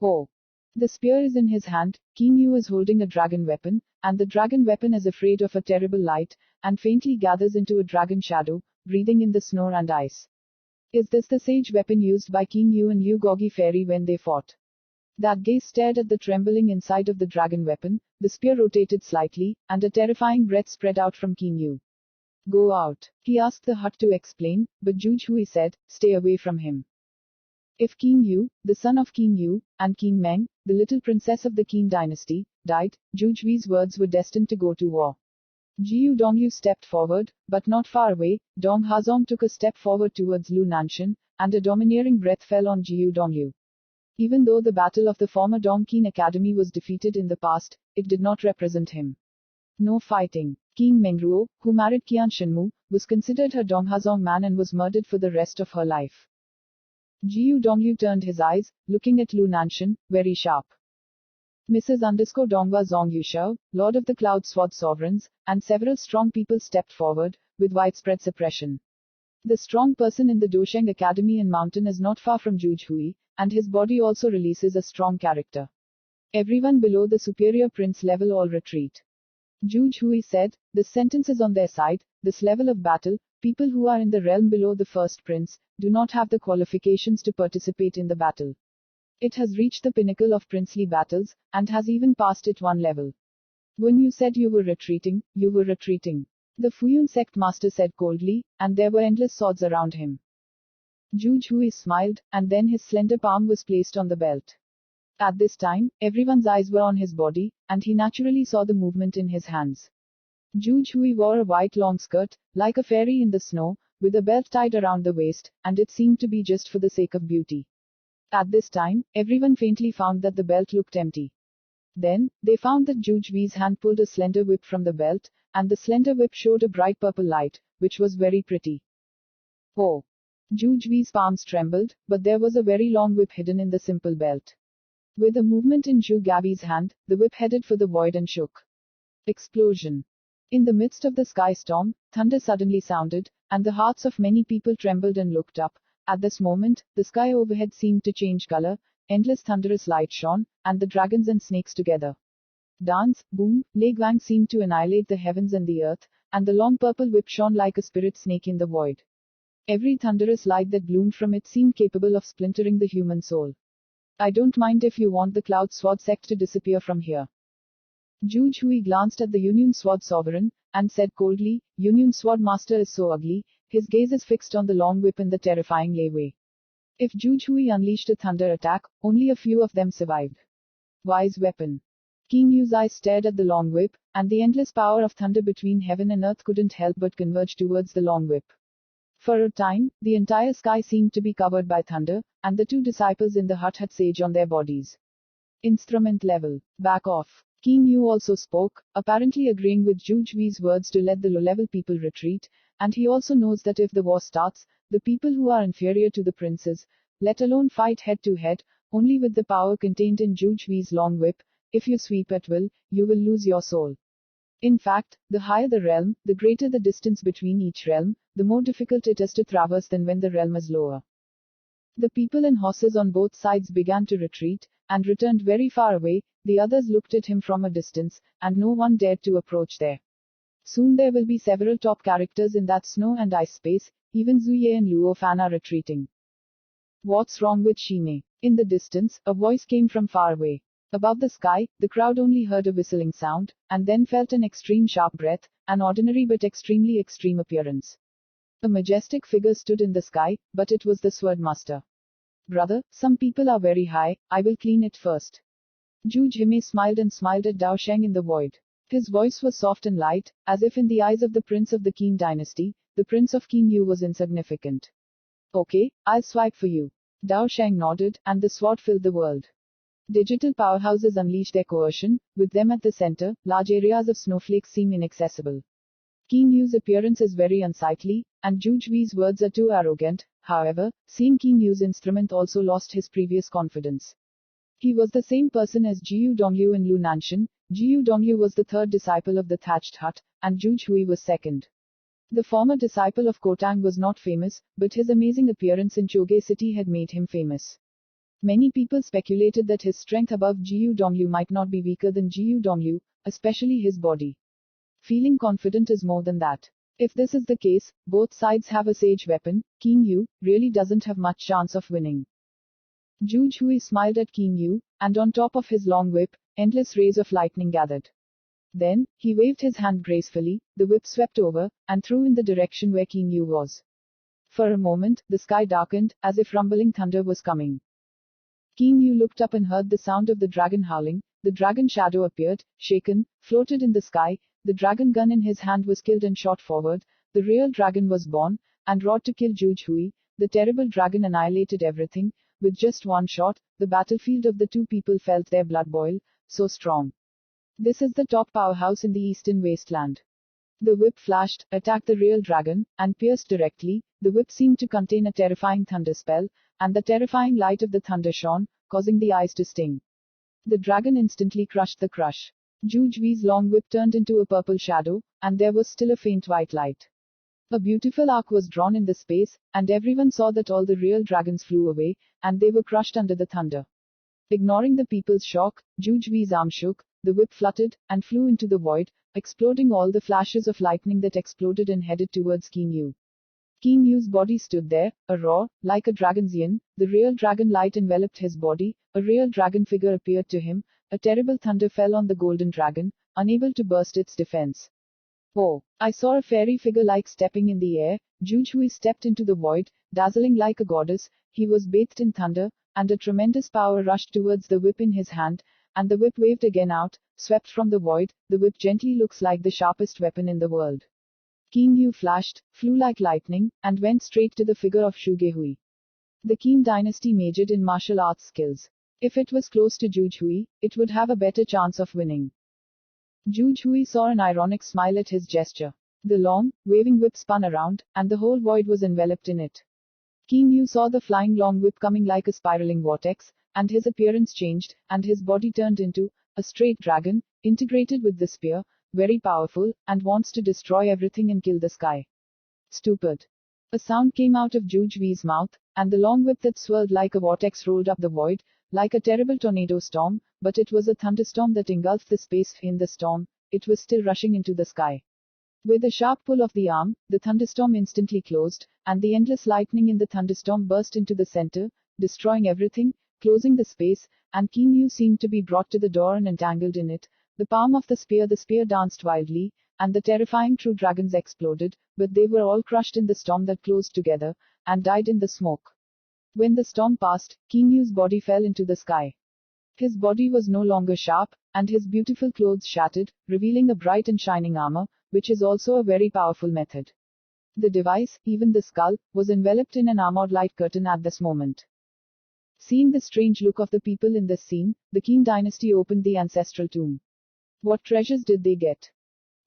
S2: Oh! The spear is in his hand, King Yu is holding a dragon weapon, and the dragon weapon is afraid of a terrible light, and faintly gathers into a dragon shadow, breathing in the snow and ice. Is this the sage weapon used by King Yu and Liu Gogi Fairy when they fought? That gaze stared at the trembling inside of the dragon weapon, the spear rotated slightly, and a terrifying breath spread out from King Yu. Go out. He asked the hut to explain, but Zhu Hui said, stay away from him. If King Yu, the son of King Yu, and King Meng, the little princess of the Qin dynasty, died, Zhu Jui's words were destined to go to war. Jiu Dongyu stepped forward, but not far away. Dong Hazong took a step forward towards Lu Nanshan, and a domineering breath fell on Jiu Dongyu. Even though the battle of the former Dong Qin Academy was defeated in the past, it did not represent him. No fighting. King Mengruo, who married Qian Shenmu, was considered her Dong Hazong man and was murdered for the rest of her life. Jiu Dongyu turned his eyes, looking at Lu Nanshan, very sharp. Mrs._Dongwa Zong Yushao, Lord of the Cloud Sword Sovereigns, and several strong people stepped forward, with widespread suppression. The strong person in the Dosheng Academy and mountain is not far from Zhu Hui, and his body also releases a strong character. Everyone below the superior prince level all retreat. Zhu Hui said, this sentence is on their side, this level of battle, people who are in the realm below the first prince, do not have the qualifications to participate in the battle. It has reached the pinnacle of princely battles, and has even passed it one level. When you said you were retreating, you were retreating. The Fuyun sect master said coldly, and there were endless swords around him. Zhu Hui smiled, and then his slender palm was placed on the belt. At this time, everyone's eyes were on his body, and he naturally saw the movement in his hands. Zhu Hui wore a white long skirt, like a fairy in the snow, with a belt tied around the waist, and it seemed to be just for the sake of beauty. At this time, everyone faintly found that the belt looked empty. Then, they found that Zhu Jui's hand pulled a slender whip from the belt, and the slender whip showed a bright purple light, which was very pretty. Oh! Zhu Jui's palms trembled, but there was a very long whip hidden in the simple belt. With a movement in Zhu Gavi's hand, the whip headed for the void and shook. Explosion. In the midst of the sky storm, thunder suddenly sounded, and the hearts of many people trembled and looked up. At this moment, the sky overhead seemed to change color, endless thunderous light shone, and the dragons and snakes together dance, boom, Lei Guang seemed to annihilate the heavens and the earth, and the long purple whip shone like a spirit snake in the void. Every thunderous light that bloomed from it seemed capable of splintering the human soul. I don't mind if you want the Cloud Sword sect to disappear from here. Zhu Hui glanced at the Union Sword Sovereign, and said coldly, Union Sword Master is so ugly, his gaze is fixed on the long whip in the terrifying Lei Wei. If Zhu Hui unleashed a thunder attack, only a few of them survived. Wise weapon. King Yu's eyes stared at the long whip, and the endless power of thunder between heaven and earth couldn't help but converge towards the long whip. For a time, the entire sky seemed to be covered by thunder, and the two disciples in the hut had sage on their bodies. Instrument level. Back off. King Yu also spoke, apparently agreeing with Zhu Jui's words to let the low-level people retreat, and he also knows that if the war starts, the people who are inferior to the princes, let alone fight head to head, only with the power contained in Zhuge Hui's long whip, if you sweep at will, you will lose your soul. In fact, the higher the realm, the greater the distance between each realm, the more difficult it is to traverse than when the realm is lower. The people and horses on both sides began to retreat, and returned very far away. The others looked at him from a distance, and no one dared to approach there. Soon there will be several top characters in that snow and ice space, even Zuye and Luo Fan are retreating. What's wrong with Shime? In the distance, a voice came from far away. Above the sky, the crowd only heard a whistling sound, and then felt an extreme sharp breath, an ordinary but extremely extreme appearance. A majestic figure stood in the sky, but it was the sword master. Brother, some people are very high, I will clean it first. Zhuge Hime smiled and smiled at Dao Sheng in the void. His voice was soft and light, as if in the eyes of the prince of the Qin dynasty, the prince of Qin Yu was insignificant. Okay, I'll swipe for you. Dao Sheng nodded, and the sword filled the world. Digital powerhouses unleash their coercion, with them at the center, large areas of snowflakes seem inaccessible. Qin Yu's appearance is very unsightly, and Zhuge Hui's words are too arrogant. However, seeing Qin Yu's instrument also lost his previous confidence. He was the same person as Jiu Dongyu in Lu Nanshan. Jiu Dongyu was the third disciple of the thatched hut, and Zhuge Hui was second. The former disciple of Kotang was not famous, but his amazing appearance in Choge city had made him famous. Many people speculated that his strength above Jiu Dongyu might not be weaker than Jiu Dongyu, especially his body. Feeling confident is more than that. If this is the case, both sides have a sage weapon. Qin Yu really doesn't have much chance of winning. Zhuge Hui smiled at Qin Yu, and on top of his long whip, endless rays of lightning gathered. Then, he waved his hand gracefully, the whip swept over, and threw in the direction where Qin Yu was. For a moment, the sky darkened, as if rumbling thunder was coming. Qin Yu looked up and heard the sound of the dragon howling. The dragon shadow appeared, shaken, floated in the sky. The dragon gun in his hand was killed and shot forward. The real dragon was born, and roared to kill Zhuge Hui. The terrible dragon annihilated everything. With just one shot, the battlefield of the two people felt their blood boil, so strong. This is the top powerhouse in the eastern wasteland. The whip flashed, attacked the real dragon, and pierced directly. The whip seemed to contain a terrifying thunder spell, and the terrifying light of the thunder shone, causing the eyes to sting. The dragon instantly crushed the crush. Zhuge Hui's long whip turned into a purple shadow, and there was still a faint white light. A beautiful arc was drawn in the space, and everyone saw that all the real dragons flew away, and they were crushed under the thunder. Ignoring the people's shock, Zhuge Hui's arm shook, the whip fluttered, and flew into the void, exploding all the flashes of lightning that exploded and headed towards Qin Yu. Qin Yu's body stood there, a roar, like a dragon's yin. The real dragon light enveloped his body, a real dragon figure appeared to him, a terrible thunder fell on the golden dragon, unable to burst its defense. Oh, I saw a fairy figure like stepping in the air. Zhuge Hui stepped into the void, dazzling like a goddess. He was bathed in thunder, and a tremendous power rushed towards the whip in his hand, and the whip waved again out, swept from the void. The whip gently looks like the sharpest weapon in the world. Qin Yu flashed, flew like lightning, and went straight to the figure of Zhuge Hui. The Qin dynasty majored in martial arts skills. If it was close to Zhuge Hui, it would have a better chance of winning. Zhuge Hui saw an ironic smile at his gesture. The long, waving whip spun around, and the whole void was enveloped in it. Qin Yu saw the flying long whip coming like a spiraling vortex, and his appearance changed, and his body turned into a straight dragon, integrated with the spear, very powerful, and wants to destroy everything and kill the sky. Stupid. A sound came out of Zhuge Hui's mouth, and the long whip that swirled like a vortex rolled up the void, like a terrible tornado storm, but it was a thunderstorm that engulfed the space. In the storm, it was still rushing into the sky. With a sharp pull of the arm, the thunderstorm instantly closed, and the endless lightning in the thunderstorm burst into the center, destroying everything, closing the space, and Qin Yu seemed to be brought to the door and entangled in it. The palm of the spear danced wildly, and the terrifying true dragons exploded, but they were all crushed in the storm that closed together, and died in the smoke. When the storm passed, Qin Yu's body fell into the sky. His body was no longer sharp, and his beautiful clothes shattered, revealing a bright and shining armor, which is also a very powerful method. The device, even the skull, was enveloped in an armored light curtain at this moment. Seeing the strange look of the people in this scene, the Qin dynasty opened the ancestral tomb. What treasures did they get?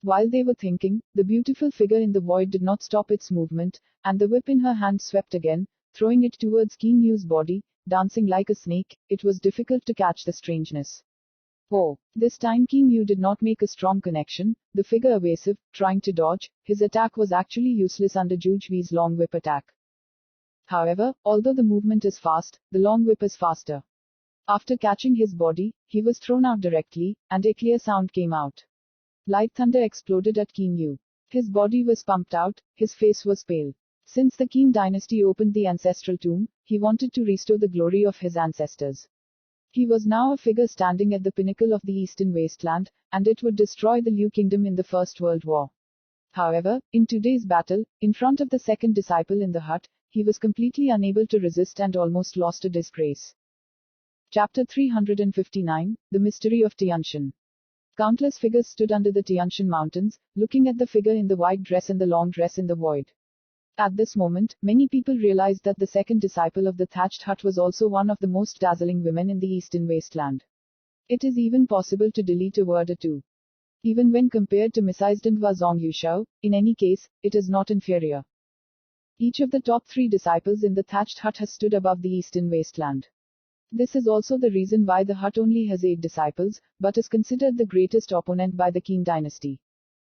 S2: While they were thinking, the beautiful figure in the void did not stop its movement, and the whip in her hand swept again, throwing it towards King Yu's body, dancing like a snake. It was difficult to catch the strangeness. Oh, this time King Yu did not make a strong connection, the figure evasive, trying to dodge. His attack was actually useless under Juj Hui's long whip attack. However, although the movement is fast, the long whip is faster. After catching his body, he was thrown out directly, and a clear sound came out. Light thunder exploded at King Yu. His body was pumped out, his face was pale. Since the Qin dynasty opened the ancestral tomb, he wanted to restore the glory of his ancestors. He was now a figure standing at the pinnacle of the eastern wasteland, and it would destroy the Liu kingdom in the First World War. However, in today's battle, in front of the second disciple in the hut, he was completely unable to resist and almost lost to disgrace. Chapter 359, The Mystery of Tianshan. Countless figures stood under the Tianshan mountains, looking at the figure in the white dress and the long dress in the void. At this moment, many people realized that the second disciple of the thatched hut was also one of the most dazzling women in the eastern wasteland. It is even possible to delete a word or two. Even when compared to Mrs. Dingwa Zong Yushao, in any case, it is not inferior. Each of the top 3 disciples in the thatched hut has stood above the eastern wasteland. This is also the reason why the hut only has 8 disciples, but is considered the greatest opponent by the Qin dynasty.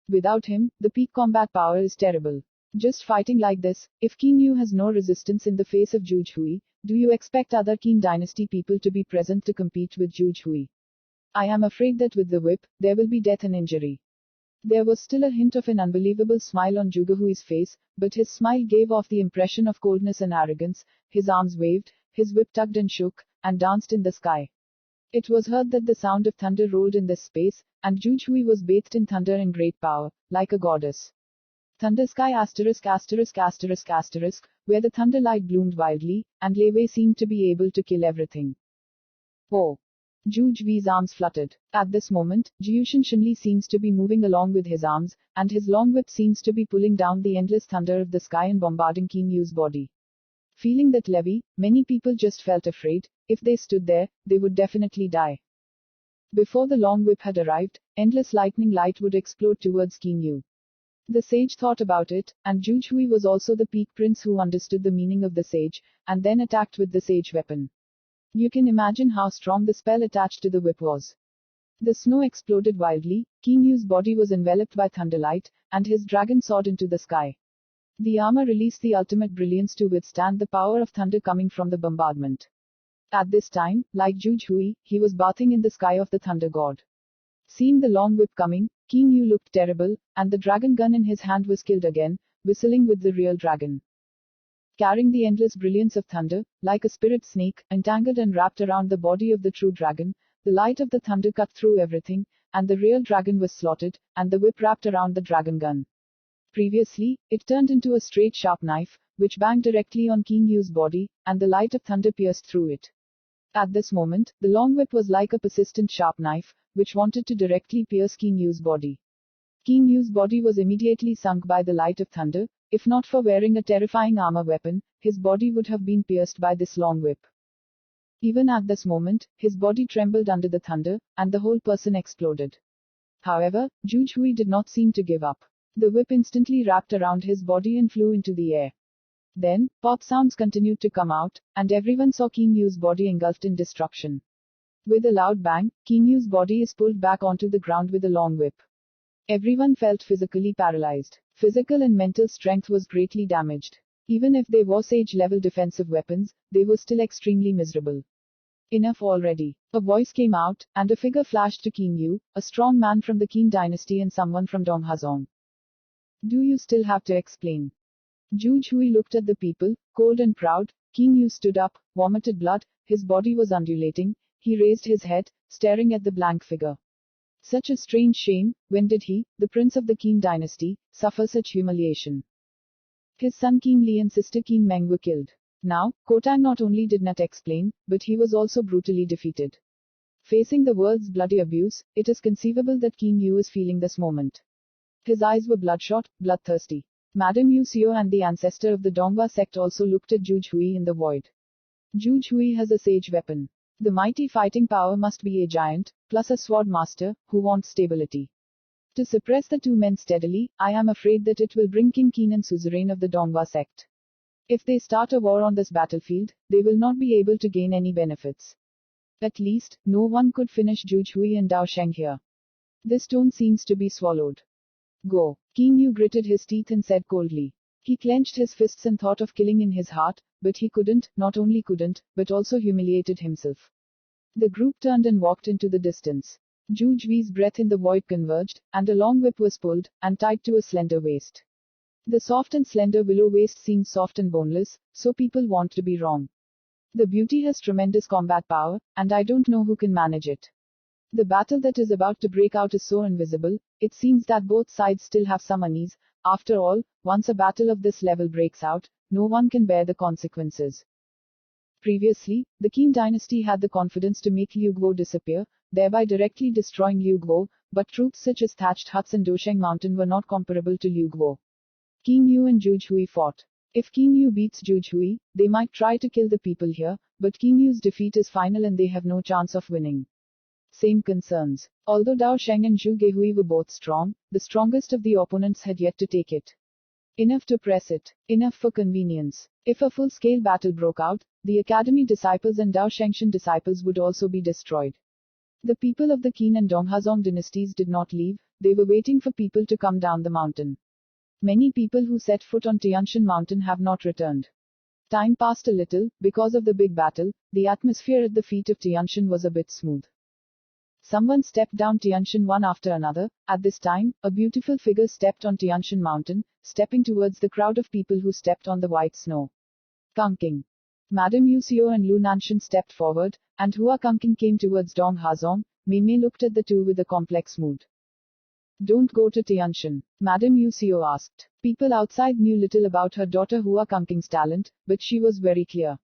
S2: Without him, the peak combat power is terrible. Just fighting like this, if King Yu has no resistance in the face of Juj Hui, do you expect other Qin dynasty people to be present to compete with Juj Hui? I am afraid that with the whip, there will be death and injury. There was still a hint of an unbelievable smile on Zhuge Hui's face, but his smile gave off the impression of coldness and arrogance. His arms waved, his whip tugged and shook, and danced in the sky. It was heard that the sound of thunder rolled in this space, and Juj Hui was bathed in thunder and great power, like a goddess. Thunder sky asterisk asterisk asterisk asterisk, where the thunder light bloomed wildly, and Lei Wei seemed to be able to kill everything. Oh! Juj Hui's arms fluttered. At this moment, Jiushan Shenli seems to be moving along with his arms, and his long whip seems to be pulling down the endless thunder of the sky and bombarding King Yu's body. Feeling that levy, many people just felt afraid. If they stood there, they would definitely die. Before the long whip had arrived, endless lightning light would explode towards King Yu. The sage thought about it, and Juj Hui was also the peak prince who understood the meaning of the sage, and then attacked with the sage weapon. You can imagine how strong the spell attached to the whip was. The snow exploded wildly, King Yu's body was enveloped by thunderlight, and his dragon soared into the sky. The armor released the ultimate brilliance to withstand the power of thunder coming from the bombardment. At this time, like Juj Hui, he was bathing in the sky of the thunder god. Seeing the long whip coming, King Yu looked terrible, and the dragon gun in his hand was killed again, whistling with the real dragon. Carrying the endless brilliance of thunder, like a spirit snake, entangled and wrapped around the body of the true dragon, the light of the thunder cut through everything, and the real dragon was slaughtered, and the whip wrapped around the dragon gun. Previously, it turned into a straight sharp knife, which banged directly on King Yu's body, and the light of thunder pierced through it. At this moment, the long whip was like a persistent sharp knife, which wanted to directly pierce King Yu's body. King Yu's body was immediately sunk by the light of thunder. If not for wearing a terrifying armor weapon, his body would have been pierced by this long whip. Even at this moment, his body trembled under the thunder, and the whole person exploded. However, Juj Hui did not seem to give up. The whip instantly wrapped around his body and flew into the air. Then, pop sounds continued to come out, and everyone saw King Yu's body engulfed in destruction. With a loud bang, King Yu's body is pulled back onto the ground with a long whip. Everyone felt physically paralyzed. Physical and mental strength was greatly damaged. Even if they wore sage-level defensive weapons, they were still extremely miserable. Enough already. A voice came out, and a figure flashed to King Yu, a strong man from the Qin dynasty and someone from Donghazong. Do you still have to explain? Juj Hui looked at the people, cold and proud. King Yu stood up, vomited blood, his body was undulating, he raised his head, staring at the blank figure. Such a strange shame, when did he, the prince of the Qin dynasty, suffer such humiliation? His son Qin Li and sister Qin Meng were killed. Now, Kotang not only did not explain, but he was also brutally defeated. Facing the world's bloody abuse, it is conceivable that King Yu is feeling this moment. His eyes were bloodshot, bloodthirsty. Madame Yu Xiao and the ancestor of the Dongba sect also looked at Juj Hui in the void. Juj Hui has a sage weapon. The mighty fighting power must be a giant, plus a sword master, who wants stability. To suppress the two men steadily, I am afraid that it will bring King Kenan suzerain of the Donghua sect. If they start a war on this battlefield, they will not be able to gain any benefits. At least, no one could finish Zhu Hui and Dao Sheng here. This stone seems to be swallowed. Go. King Yu gritted his teeth and said coldly. He clenched his fists and thought of killing in his heart, but he couldn't, not only couldn't, but also humiliated himself. The group turned and walked into the distance. Zhu Jui's breath in the void converged, and a long whip was pulled, and tied to a slender waist. The soft and slender willow waist seems soft and boneless, so people want to be wrong. The beauty has tremendous combat power, and I don't know who can manage it. The battle that is about to break out is so invisible, it seems that both sides still have some unease. After all, once a battle of this level breaks out, no one can bear the consequences. Previously, the Qin dynasty had the confidence to make Liu Guo disappear, thereby directly destroying Liu Guo, but troops such as thatched huts and Dosheng Mountain were not comparable to Liu Guo. King Yu and Zhu Hui fought. If King Yu beats Zhu Hui, they might try to kill the people here, but King Yu's defeat is final and they have no chance of winning. Same concerns. Although Dao Sheng and Zhu Gehui were both strong, the strongest of the opponents had yet to take it. Enough to press it. Enough for convenience. If a full-scale battle broke out, the Academy disciples and Dao Shengshan disciples would also be destroyed. The people of the Qin and Donghazong dynasties did not leave, they were waiting for people to come down the mountain. Many people who set foot on Tianshan mountain have not returned. Time passed a little, because of the big battle, the atmosphere at the feet of Tianshan was a bit smooth. Someone stepped down Tianshan one after another. At this time, a beautiful figure stepped on Tianshan mountain, stepping towards the crowd of people who stepped on the white snow. Kangking. Madame Yu Xiao and Lu Nanshan stepped forward, and Hua Kangking came towards Dong Hazong. Mei Mei looked at the two with a complex mood. Don't go to Tianshan, Madame Yu Xiao asked. People outside knew little about her daughter Hua Kangking's talent, but she was very clear.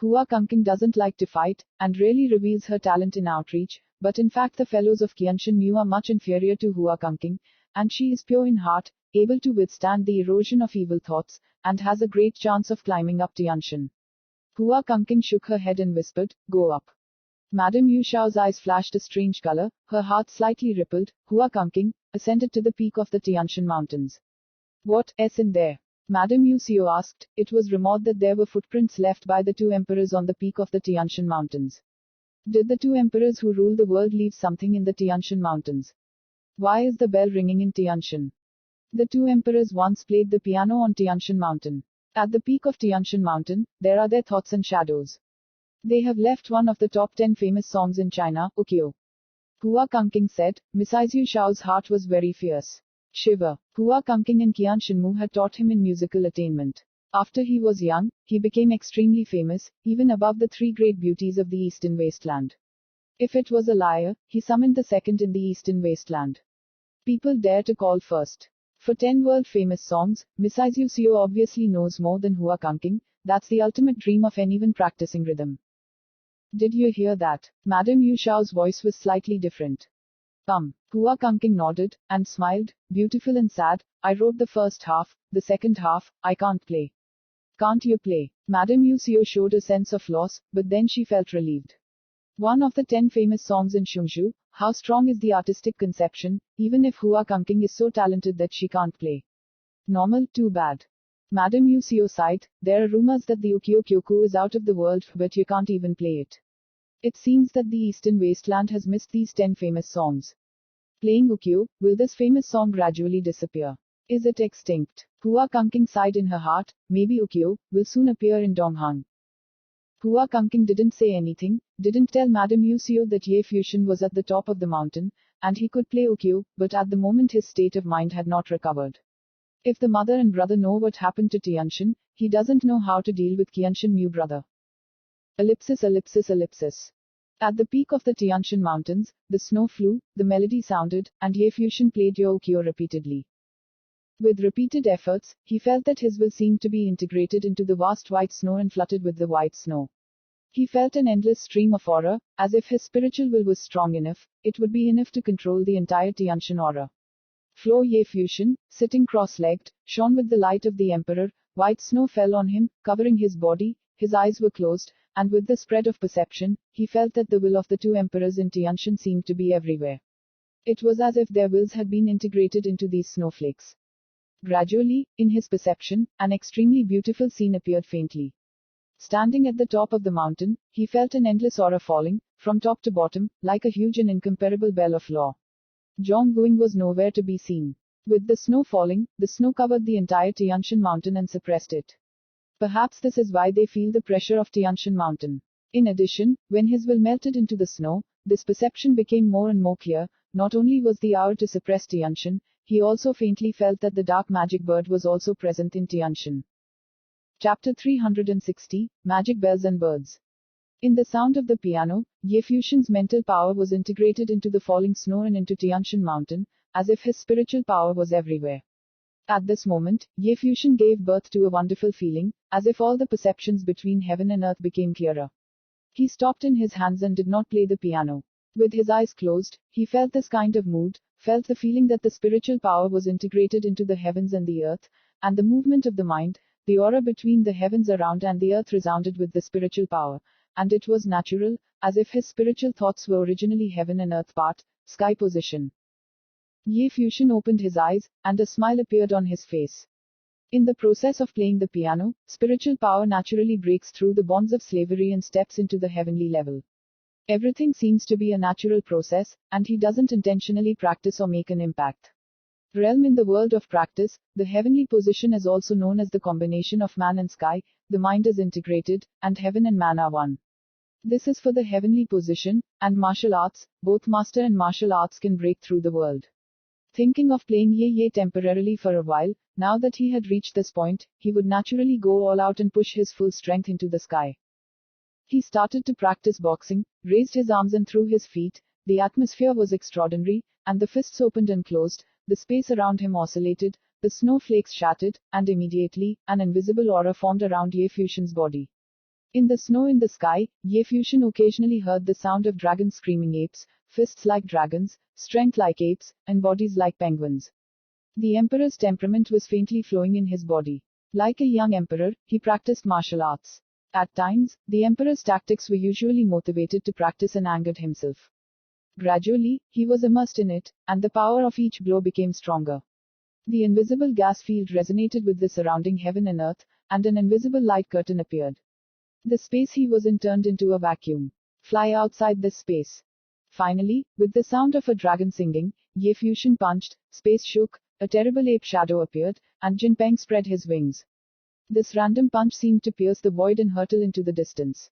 S2: Hua Kangking doesn't like to fight, and rarely reveals her talent in outreach, but in fact the fellows of Qianshan Mu are much inferior to Hua Kangking, and she is pure in heart, able to withstand the erosion of evil thoughts, and has a great chance of climbing up Tianshan. Hua Kangking shook her head and whispered, go up. Madame Yu Xiao's eyes flashed a strange color, her heart slightly rippled. Hua Kangking ascended to the peak of the Tianshan mountains. What's in there? Madame Yu Xiao asked. It was rumored that there were footprints left by the two emperors on the peak of the Tianshan mountains. Did the two emperors who rule the world leave something in the Tianshan mountains? Why is the bell ringing in Tianshan? The two emperors once played the piano on Tianshan mountain. At the peak of Tianshan mountain, there are their thoughts and shadows. They have left one of the top 10 famous songs in China, Ukiyo. Hua Kangking said. Mrs. Yu Xiao's heart was very fierce. Shiver. Hua Kangking and Qianshan Mu had taught him in musical attainment. After he was young, he became extremely famous, even above the three great beauties of the Eastern Wasteland. If it was a lyre, he summoned the second in the Eastern Wasteland. People dare to call first. For 10 world-famous songs, Mrs. Yu Xiao obviously knows more than Hua Kangking. That's the ultimate dream of anyone practicing rhythm. Did you hear that? Madame Yu Xiao's voice was slightly different. Hua Kangking nodded, and smiled, beautiful and sad. I wrote the first half, the second half, I can't play. Can't you play? Madame Yu Xiao showed a sense of loss, but then she felt relieved. One of the 10 famous songs in Xiongzhu, how strong is the artistic conception, even if Hua Kangking is so talented that she can't play. Normal, too bad. Madame Yu Xiao sighed. There are rumors that the Ukiyo Kyoku is out of the world, but you can't even play it. It seems that the Eastern Wasteland has missed these 10 famous songs. Playing Ukiyo, will this famous song gradually disappear? Is it extinct? Hua Kangking sighed in her heart. Maybe Ukiyo will soon appear in Donghang. Hua Kangking didn't say anything, didn't tell Madame Yu Xiao that Ye Fusion was at the top of the mountain, and he could play Ukiyo, but at the moment his state of mind had not recovered. If the mother and brother know what happened to Tianshan, he doesn't know how to deal with Qianshan Mu brother. Ellipsis. At the peak of the Tianshan mountains, the snow flew, the melody sounded, and Ye Fusion played Yo Ukiyo repeatedly. With repeated efforts, he felt that his will seemed to be integrated into the vast white snow and flooded with the white snow. He felt an endless stream of aura, as if his spiritual will was strong enough, it would be enough to control the entire Tianshan aura. Flow Ye Fusion, sitting cross-legged, shone with the light of the emperor. White snow fell on him, covering his body, his eyes were closed, and with the spread of perception, he felt that the will of the two emperors in Tianshan seemed to be everywhere. It was as if their wills had been integrated into these snowflakes. Gradually, in his perception, an extremely beautiful scene appeared faintly. Standing at the top of the mountain, he felt an endless aura falling, from top to bottom, like a huge and incomparable bell of law. Zhongguang was nowhere to be seen. With the snow falling, the snow covered the entire Tianshan mountain and suppressed it. Perhaps this is why they feel the pressure of Tianshan mountain. In addition, when his will melted into the snow, this perception became more and more clear. Not only was the hour to suppress Tianshan, he also faintly felt that the dark magic bird was also present in Tianshan. Chapter 360, Magic Bells and Birds. In the sound of the piano, Ye Fuxian's mental power was integrated into the falling snow and into Tianshan mountain, as if his spiritual power was everywhere. At this moment, Ye Fuxian gave birth to a wonderful feeling, as if all the perceptions between heaven and earth became clearer. He stopped in his hands and did not play the piano. With his eyes closed, he felt this kind of mood, felt the feeling that the spiritual power was integrated into the heavens and the earth, and the movement of the mind, the aura between the heavens around and the earth resounded with the spiritual power, and it was natural, as if his spiritual thoughts were originally heaven and earth part, sky position. Ye Fuxian opened his eyes, and a smile appeared on his face. In the process of playing the piano, spiritual power naturally breaks through the bonds of slavery and steps into the heavenly level. Everything seems to be a natural process, and he doesn't intentionally practice or make an impact. Realm in the world of practice, the heavenly position is also known as the combination of man and sky, the mind is integrated, and heaven and man are one. This is for the heavenly position, and martial arts, both master and martial arts can break through the world. Thinking of playing Ye temporarily for a while, now that he had reached this point, he would naturally go all out and push his full strength into the sky. He started to practice boxing, raised his arms and threw his feet. The atmosphere was extraordinary, and the fists opened and closed, the space around him oscillated, the snowflakes shattered, and immediately, an invisible aura formed around Ye Fuxian's body. In the snow in the sky, Ye Fuxian occasionally heard the sound of dragons screaming apes, fists like dragons, strength like apes, and bodies like penguins. The emperor's temperament was faintly flowing in his body. Like a young emperor, he practiced martial arts. At times, the emperor's tactics were usually motivated to practice and angered himself. Gradually, he was immersed in it, and the power of each blow became stronger. The invisible gas field resonated with the surrounding heaven and earth, and an invisible light curtain appeared. The space he was in turned into a vacuum. Fly outside this space. Finally, with the sound of a dragon singing, Ye Fuxian punched, space shook, a terrible ape shadow appeared, and Jinpeng spread his wings. This random punch seemed to pierce the void and hurtle into the distance.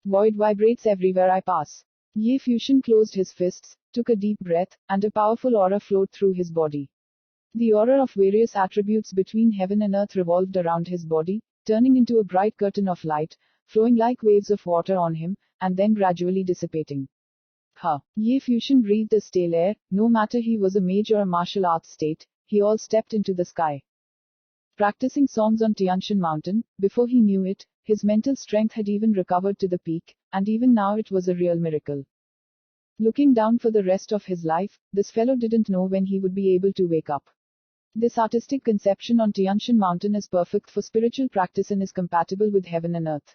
S2: Void vibrates everywhere I pass. Ye Fuxian closed his fists, took a deep breath, and a powerful aura flowed through his body. The aura of various attributes between heaven and earth revolved around his body, turning into a bright curtain of light, flowing like waves of water on him, and then gradually dissipating. Ye Fuxian breathed a stale air. No matter he was a mage or a martial arts state, he all stepped into the sky. Practicing songs on Tianshan mountain, before he knew it, his mental strength had even recovered to the peak, and even now it was a real miracle. Looking down for the rest of his life, this fellow didn't know when he would be able to wake up. This artistic conception on Tianshan mountain is perfect for spiritual practice and is compatible with heaven and earth.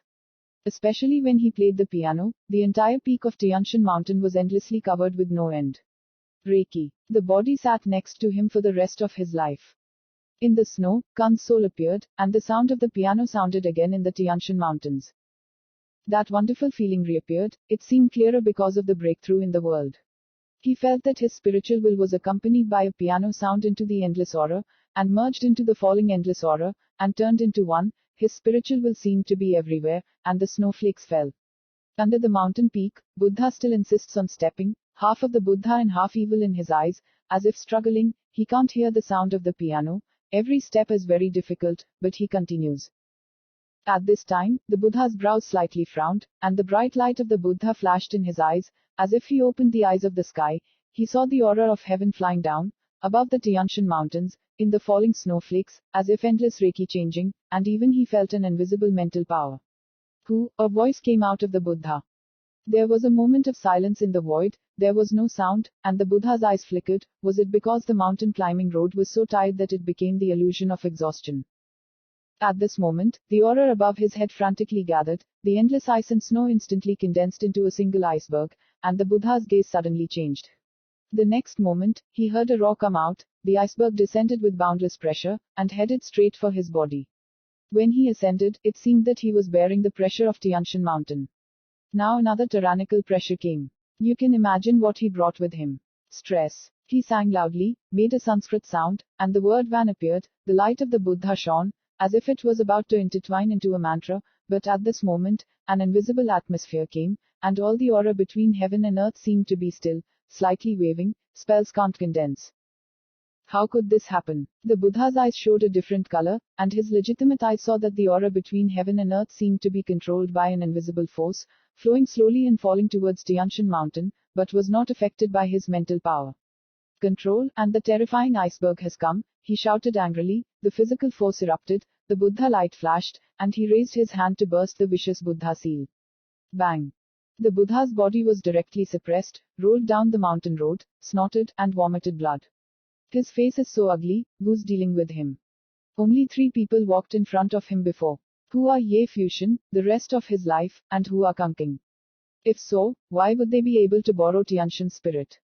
S2: Especially when he played the piano, the entire peak of Tianshan mountain was endlessly covered with no end. Reiki. The body sat next to him for the rest of his life. In the snow, Kan's soul appeared, and the sound of the piano sounded again in the Tianshan mountains. That wonderful feeling reappeared. It seemed clearer because of the breakthrough in the world. He felt that his spiritual will was accompanied by a piano sound into the endless aura, and merged into the falling endless aura, and turned into one. His spiritual will seemed to be everywhere, and the snowflakes fell. Under the mountain peak, Buddha still insists on stepping, half of the Buddha and half evil in his eyes, as if struggling. He can't hear the sound of the piano. Every step is very difficult, but he continues. At this time, the Buddha's brows slightly frowned, and the bright light of the Buddha flashed in his eyes, as if he opened the eyes of the sky. He saw the aura of heaven flying down, above the Tianshan mountains, in the falling snowflakes, as if endless Reiki changing, and even he felt an invisible mental power. A voice came out of the Buddha. There was a moment of silence in the void, there was no sound, and the Buddha's eyes flickered. Was it because the mountain climbing road was so tired that it became the illusion of exhaustion? At this moment, the aura above his head frantically gathered, the endless ice and snow instantly condensed into a single iceberg, and the Buddha's gaze suddenly changed. The next moment, he heard a roar come out, the iceberg descended with boundless pressure, and headed straight for his body. When he ascended, it seemed that he was bearing the pressure of Tianshan Mountain. Now another tyrannical pressure came. You can imagine what he brought with him. Stress. He sang loudly, made a Sanskrit sound, and the word Van appeared, the light of the Buddha shone, as if it was about to intertwine into a mantra, but at this moment, an invisible atmosphere came, and all the aura between heaven and earth seemed to be still, slightly waving, spells can't condense. How could this happen? The Buddha's eyes showed a different color, and his legitimate eyes saw that the aura between heaven and earth seemed to be controlled by an invisible force, flowing slowly and falling towards Tianshan Mountain, but was not affected by his mental power. Control, and the terrifying iceberg has come, he shouted angrily, the physical force erupted, the Buddha light flashed, and he raised his hand to burst the vicious Buddha seal. Bang! The Buddha's body was directly suppressed, rolled down the mountain road, snorted, and vomited blood. His face is so ugly, who's dealing with him? Only 3 people walked in front of him before. Who are Ye Fusion, the rest of his life, and who are Kangking? If so, why would they be able to borrow Tianshan's spirit?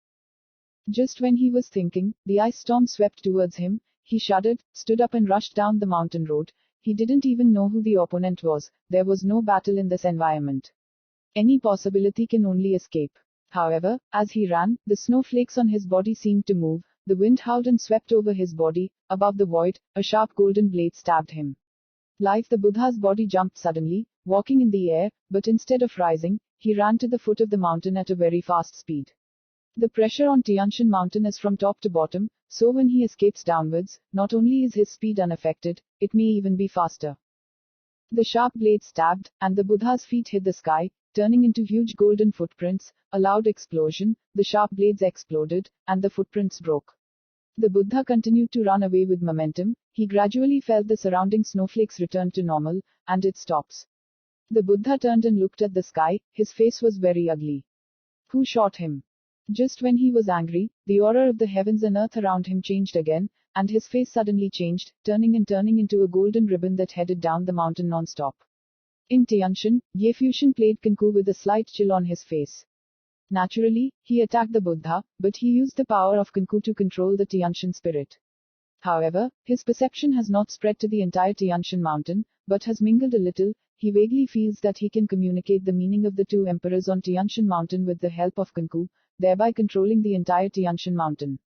S2: Just when he was thinking, the ice storm swept towards him, he shuddered, stood up and rushed down the mountain road. He didn't even know who the opponent was, there was no battle in this environment. Any possibility can only escape. However, as he ran, the snowflakes on his body seemed to move, the wind howled and swept over his body, above the void, a sharp golden blade stabbed him. Life the Buddha's body jumped suddenly, walking in the air, but instead of rising, he ran to the foot of the mountain at a very fast speed. The pressure on Tianshan Mountain is from top to bottom, so when he escapes downwards, not only is his speed unaffected, it may even be faster. The sharp blade stabbed, and the Buddha's feet hit the sky, turning into huge golden footprints. A loud explosion, the sharp blades exploded, and the footprints broke. The Buddha continued to run away with momentum, he gradually felt the surrounding snowflakes return to normal, and it stops. The Buddha turned and looked at the sky, his face was very ugly. Who shot him? Just when he was angry, the aura of the heavens and earth around him changed again, and his face suddenly changed, turning into a golden ribbon that headed down the mountain non-stop. In Tianshan, Ye Fusion played Kenku with a slight chill on his face. Naturally, he attacked the Buddha, but he used the power of Kenku to control the Tianshan spirit. However, his perception has not spread to the entire Tianshan mountain, but has mingled a little. He vaguely feels that he can communicate the meaning of the 2 emperors on Tianshan mountain with the help of Kenku, thereby controlling the entire Tianshan mountain.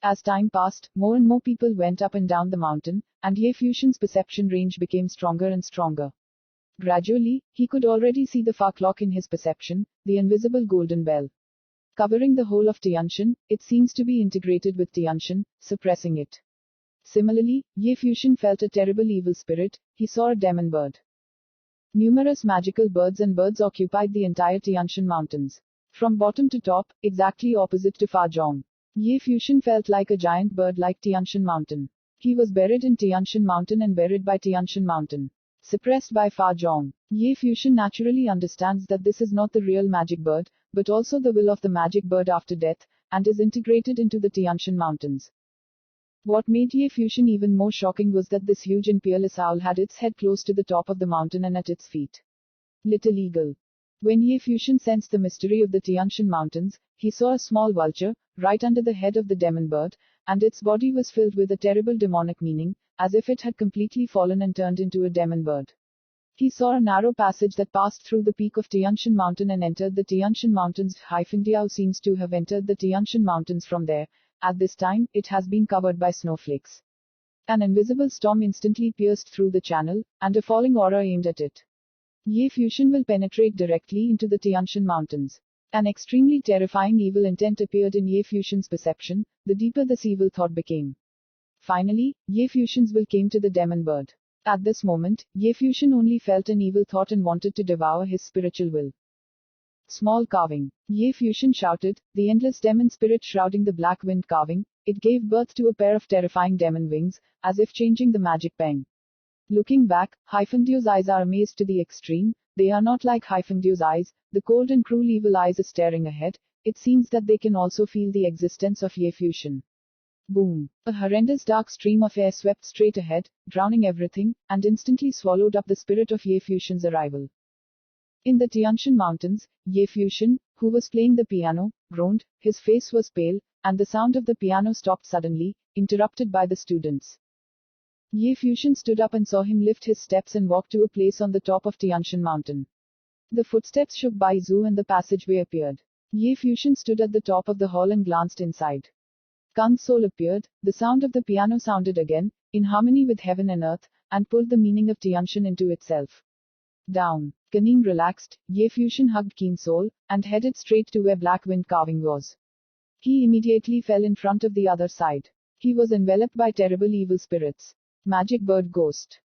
S2: As time passed, more and more people went up and down the mountain, and Ye Fusion's perception range became stronger and stronger. Gradually, he could already see the far clock in his perception, the invisible golden bell. Covering the whole of Tianshan, it seems to be integrated with Tianshan, suppressing it. Similarly, Ye Fusion felt a terrible evil spirit, he saw a demon bird. Numerous magical birds and birds occupied the entire Tianshan mountains. From bottom to top, exactly opposite to Fa Zhong. Ye Fusion felt like a giant bird like Tianshan Mountain. He was buried in Tianshan Mountain and buried by Tianshan Mountain. Suppressed by Fa Zhong. Ye Fusion naturally understands that this is not the real magic bird, but also the will of the magic bird after death, and is integrated into the Tianshan Mountains. What made Ye Fusion even more shocking was that this huge and peerless owl had its head close to the top of the mountain and at its feet. Little eagle. When Ye Fusion sensed the mystery of the Tianshan Mountains, he saw a small vulture, right under the head of the demon bird, and its body was filled with a terrible demonic meaning, as if it had completely fallen and turned into a demon bird. He saw a narrow passage that passed through the peak of Tianshan Mountain and entered the Tianshan Mountains. Diao seems to have entered the Tianshan Mountains from there. At this time, it has been covered by snowflakes. An invisible storm instantly pierced through the channel, and a falling aura aimed at it. Ye Fusion will penetrate directly into the Tianshan Mountains. An extremely terrifying evil intent appeared in Ye Fusion's perception, the deeper this evil thought became. Finally, Ye Fusion's will came to the demon bird. At this moment, Ye Fusion only felt an evil thought and wanted to devour his spiritual will. Small carving. Ye Fusion shouted, the endless demon spirit shrouding the black wind carving, it gave birth to a pair of terrifying demon wings, as if changing the magic peng. Looking back, Hyphendu's eyes are amazed to the extreme. They are not like Hyphendu's eyes, the cold and cruel evil eyes are staring ahead. It seems that they can also feel the existence of Ye Fusion. Boom! A horrendous dark stream of air swept straight ahead, drowning everything, and instantly swallowed up the spirit of Ye Fusion's arrival. In the Tianshan Mountains, Ye Fusion, who was playing the piano, groaned, his face was pale, and the sound of the piano stopped suddenly, interrupted by the students. Ye Fuxian stood up and saw him lift his steps and walk to a place on the top of Tianshan mountain. The footsteps shook Bai Zhu and the passageway appeared. Ye Fuxian stood at the top of the hall and glanced inside. Kang's soul appeared, the sound of the piano sounded again, in harmony with heaven and earth, and pulled the meaning of Tianshan into itself. Down. Kaning relaxed, Ye Fuxian hugged Keen Soul, and headed straight to where Black Wind carving was. He immediately fell in front of the other side. He was enveloped by terrible evil spirits. Magic bird ghost.